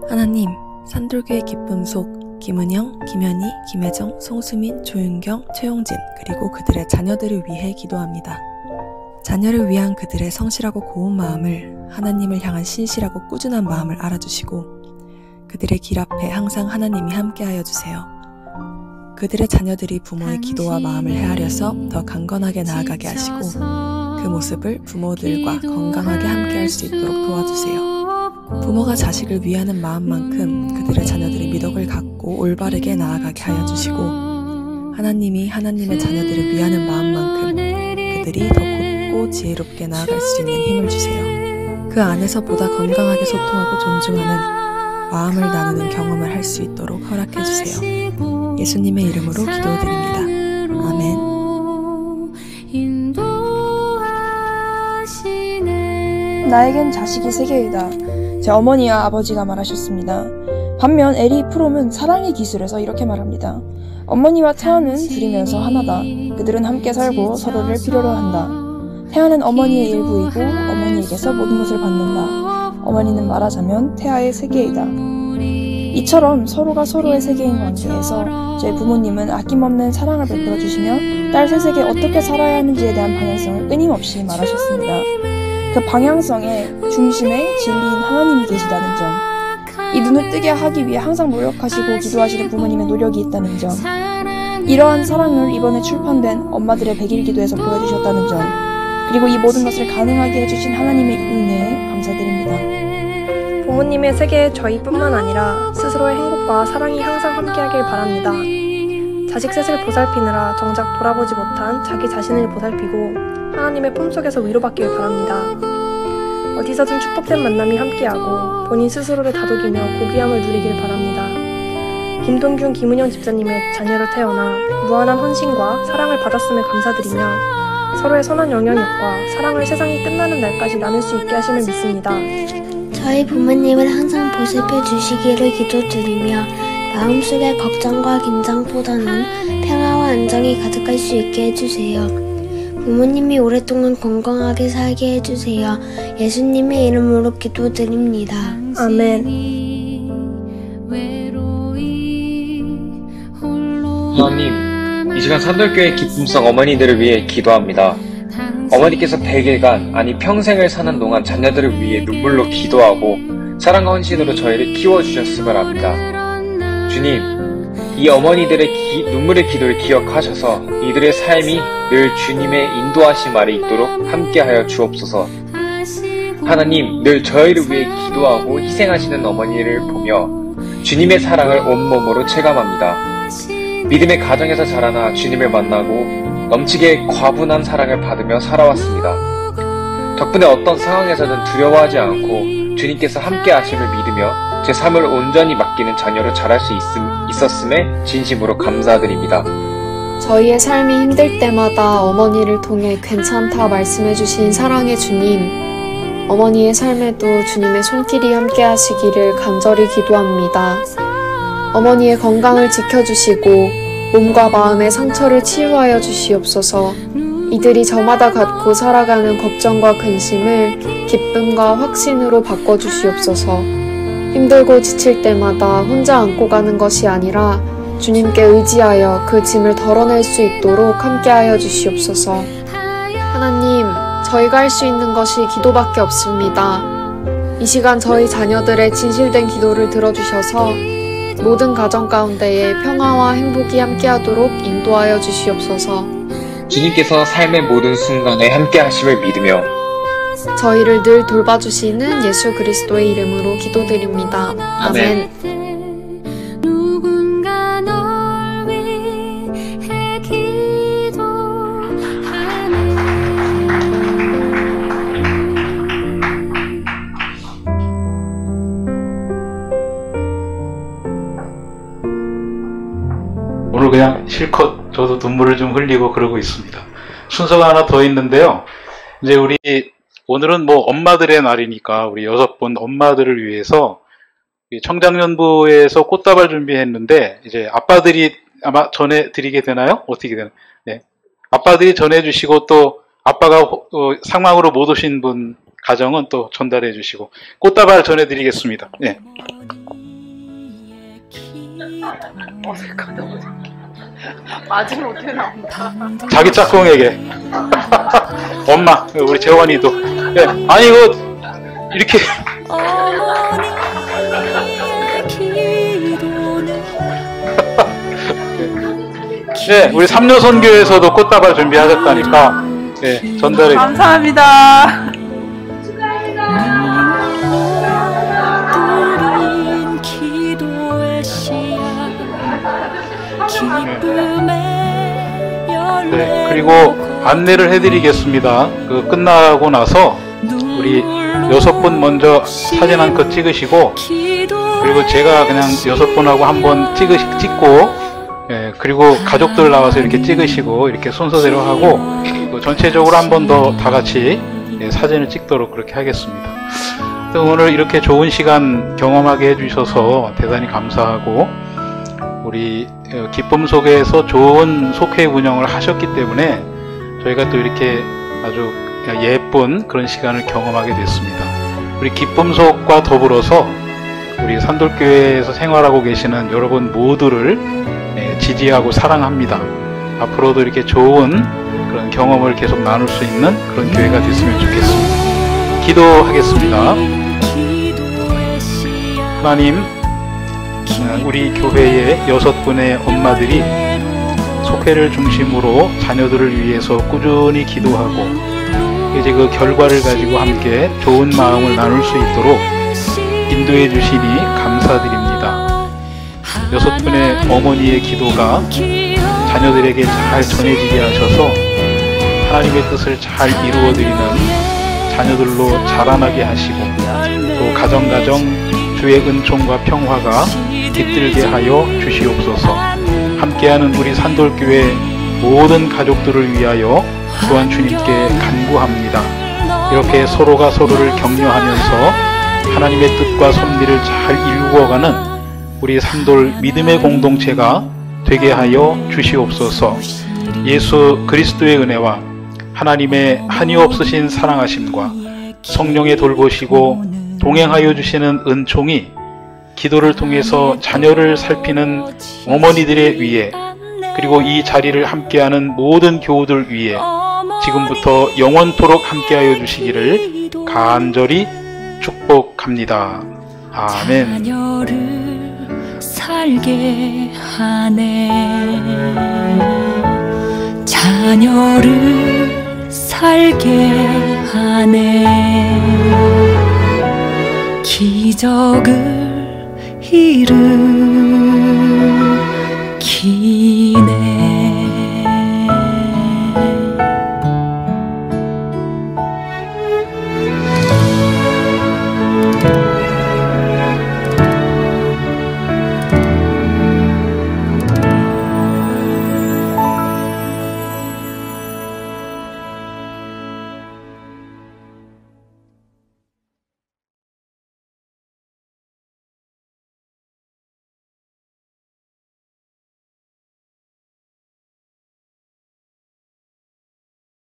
하나님, 산돌교의 기쁨 속 김은영, 김현희, 김혜정, 송수민, 조윤경, 최용진 그리고 그들의 자녀들을 위해 기도합니다. 자녀를 위한 그들의 성실하고 고운 마음을 하나님을 향한 신실하고 꾸준한 마음을 알아주시고 그들의 길 앞에 항상 하나님이 함께하여 주세요. 그들의 자녀들이 부모의 기도와 마음을 헤아려서 더 강건하게 나아가게 하시고 그 모습을 부모들과 건강하게 함께할 수 있도록 도와주세요. 부모가 자식을 위하는 마음만큼 그들의 자녀들이 미덕을 갖고 올바르게 나아가게 하여 주시고 하나님이 하나님의 자녀들을 위하는 마음만큼 그들이 더 곧고 지혜롭게 나아갈 수 있는 힘을 주세요. 그 안에서 보다 건강하게 소통하고 존중하는 마음을 나누는 경험을 할 수 있도록 허락해 주세요. 예수님의 이름으로 기도드립니다. 아멘. 나에겐 자식이 3개이다. 제 어머니와 아버지가 말하셨습니다. 반면 에리 프롬은 사랑의 기술에서 이렇게 말합니다. 어머니와 태아는 둘이면서 하나다. 그들은 함께 살고 서로를 필요로 한다. 태아는 어머니의 일부이고 어머니에게서 모든 것을 받는다. 어머니는 말하자면 태아의 세계이다. 이처럼 서로가 서로의 세계인 관계에서 저희 부모님은 아낌없는 사랑을 베풀어 주시며 딸 셋에게 어떻게 살아야 하는지에 대한 방향성을 끊임없이 말하셨습니다. 그 방향성의 중심에 진리인 하나님이 계시다는 점, 이 눈을 뜨게 하기 위해 항상 노력하시고 기도하시는 부모님의 노력이 있다는 점, 이러한 사랑을 이번에 출판된 엄마들의 100일 기도에서 보여주셨다는 점, 그리고 이 모든 것을 가능하게 해주신 하나님의 은혜에 감사드립니다. 부모님의 세계에 저희뿐만 아니라 스스로의 행복과 사랑이 항상 함께하길 바랍니다. 자식 셋을 보살피느라 정작 돌아보지 못한 자기 자신을 보살피고 하나님의 품속에서 위로받길 바랍니다. 어디서든 축복된 만남이 함께하고 본인 스스로를 다독이며 고귀함을 누리길 바랍니다. 김동균, 김은영 집사님의 자녀로 태어나 무한한 헌신과 사랑을 받았음에 감사드리며 서로의 선한 영향력과 사랑을 세상이 끝나는 날까지 나눌 수 있게 하심을 믿습니다. 저희 부모님을 항상 보살펴 주시기를 기도드리며 마음속에 걱정과 긴장보다는 평화와 안정이 가득할 수 있게 해주세요. 부모님이 오랫동안 건강하게 살게 해주세요. 예수님의 이름으로 기도드립니다. 아멘. 하나님, 이 시간 산돌교회 기쁨성 어머니들을 위해 기도합니다. 어머니께서 100일간, 아니 평생을 사는 동안 자녀들을 위해 눈물로 기도하고 사랑과 헌신으로 저희를 키워주셨음을 압니다. 주님, 이 어머니들의 눈물의 기도를 기억하셔서 이들의 삶이 늘 주님의 인도하심 아래 있도록 함께하여 주옵소서. 하나님, 늘 저희를 위해 기도하고 희생하시는 어머니를 보며 주님의 사랑을 온몸으로 체감합니다. 믿음의 가정에서 자라나 주님을 만나고 넘치게 과분한 사랑을 받으며 살아왔습니다. 덕분에 어떤 상황에서든 두려워하지 않고 주님께서 함께 하심을 믿으며 제 삶을 온전히 맡기는 자녀로 자랄 수 있었음에 진심으로 감사드립니다. 저희의 삶이 힘들 때마다 어머니를 통해 괜찮다 말씀해주신 사랑의 주님, 어머니의 삶에도 주님의 손길이 함께 하시기를 간절히 기도합니다. 어머니의 건강을 지켜주시고 몸과 마음의 상처를 치유하여 주시옵소서. 이들이 저마다 갖고 살아가는 걱정과 근심을 기쁨과 확신으로 바꿔주시옵소서. 힘들고 지칠 때마다 혼자 안고 가는 것이 아니라 주님께 의지하여 그 짐을 덜어낼 수 있도록 함께하여 주시옵소서. 하나님, 저희가 할 수 있는 것이 기도밖에 없습니다. 이 시간 저희 자녀들의 진실된 기도를 들어주셔서 모든 가정 가운데에 평화와 행복이 함께하도록 인도하여 주시옵소서. 주님께서 삶의 모든 순간에 함께 하심을 믿으며 저희를 늘 돌봐주시는 예수 그리스도의 이름으로 기도드립니다. 아멘. 누군가 널 위해 기도하네. 오늘 그냥 실컷 저도 눈물을 좀 흘리고 그러고 있습니다. 순서가 하나 더 있는데요. 이제 우리 오늘은 뭐 엄마들의 날이니까 우리 6분 엄마들을 위해서 청장년부에서 꽃다발 준비했는데 이제 아빠들이 아마 전해드리게 되나요? 어떻게 되나요? 네. 아빠들이 전해주시고 또 아빠가 상황으로 못 오신 분 가정은 또 전달해 주시고 꽃다발 전해드리겠습니다. 네. 어색하다. 맞으면 어떻게 나온다. 자기 짝꿍에게 엄마 우리 재환이도 네. 아니 이거 이렇게 네, 우리 삼녀선교에서도 꽃다발 준비하셨다니까 네, 전달해 감사합니다. 네, 그리고 안내를 해드리겠습니다. 그 끝나고 나서 우리 6분 먼저 사진 한 컷 찍으시고 그리고 제가 그냥 6분하고 한번 찍고 예, 그리고 가족들 나와서 이렇게 찍으시고 이렇게 순서대로 하고 전체적으로 한 번 더 다 같이 예, 사진을 찍도록 그렇게 하겠습니다. 오늘 이렇게 좋은 시간 경험하게 해주셔서 대단히 감사하고 우리 기쁨 속에서 좋은 속회 운영을 하셨기 때문에 저희가 또 이렇게 아주 예쁜 그런 시간을 경험하게 됐습니다. 우리 기쁨 속과 더불어서 우리 산돌교회에서 생활하고 계시는 여러분 모두를 지지하고 사랑합니다. 앞으로도 이렇게 좋은 그런 경험을 계속 나눌 수 있는 그런 교회가 됐으면 좋겠습니다. 기도하겠습니다. 하나님, 우리 교회의 6분의 엄마들이 속회를 중심으로 자녀들을 위해서 꾸준히 기도하고 이제 그 결과를 가지고 함께 좋은 마음을 나눌 수 있도록 인도해 주시니 감사드립니다. 6분의 어머니의 기도가 자녀들에게 잘 전해지게 하셔서 하나님의 뜻을 잘 이루어드리는 자녀들로 자라나게 하시고 또 가정가정 주의 은총과 평화가 깃들게 하여 주시옵소서. 함께하는 우리 산돌교회 모든 가족들을 위하여 또한 주님께 간구합니다. 이렇게 서로가 서로를 격려하면서 하나님의 뜻과 섭리를 잘 이루어가는 우리 산돌 믿음의 공동체가 되게 하여 주시옵소서. 예수 그리스도의 은혜와 하나님의 한이 없으신 사랑하심과 성령의 돌보시고 동행하여 주시는 은총이 기도를 통해서 자녀를 살피는 어머니들의 위에 그리고 이 자리를 함께하는 모든 교우들 위에 지금부터 영원토록 함께하여 주시기를 간절히 축복합니다. 아멘. 자녀를 살게 하네. 자녀를 살게 하네. 기적을 일으키네.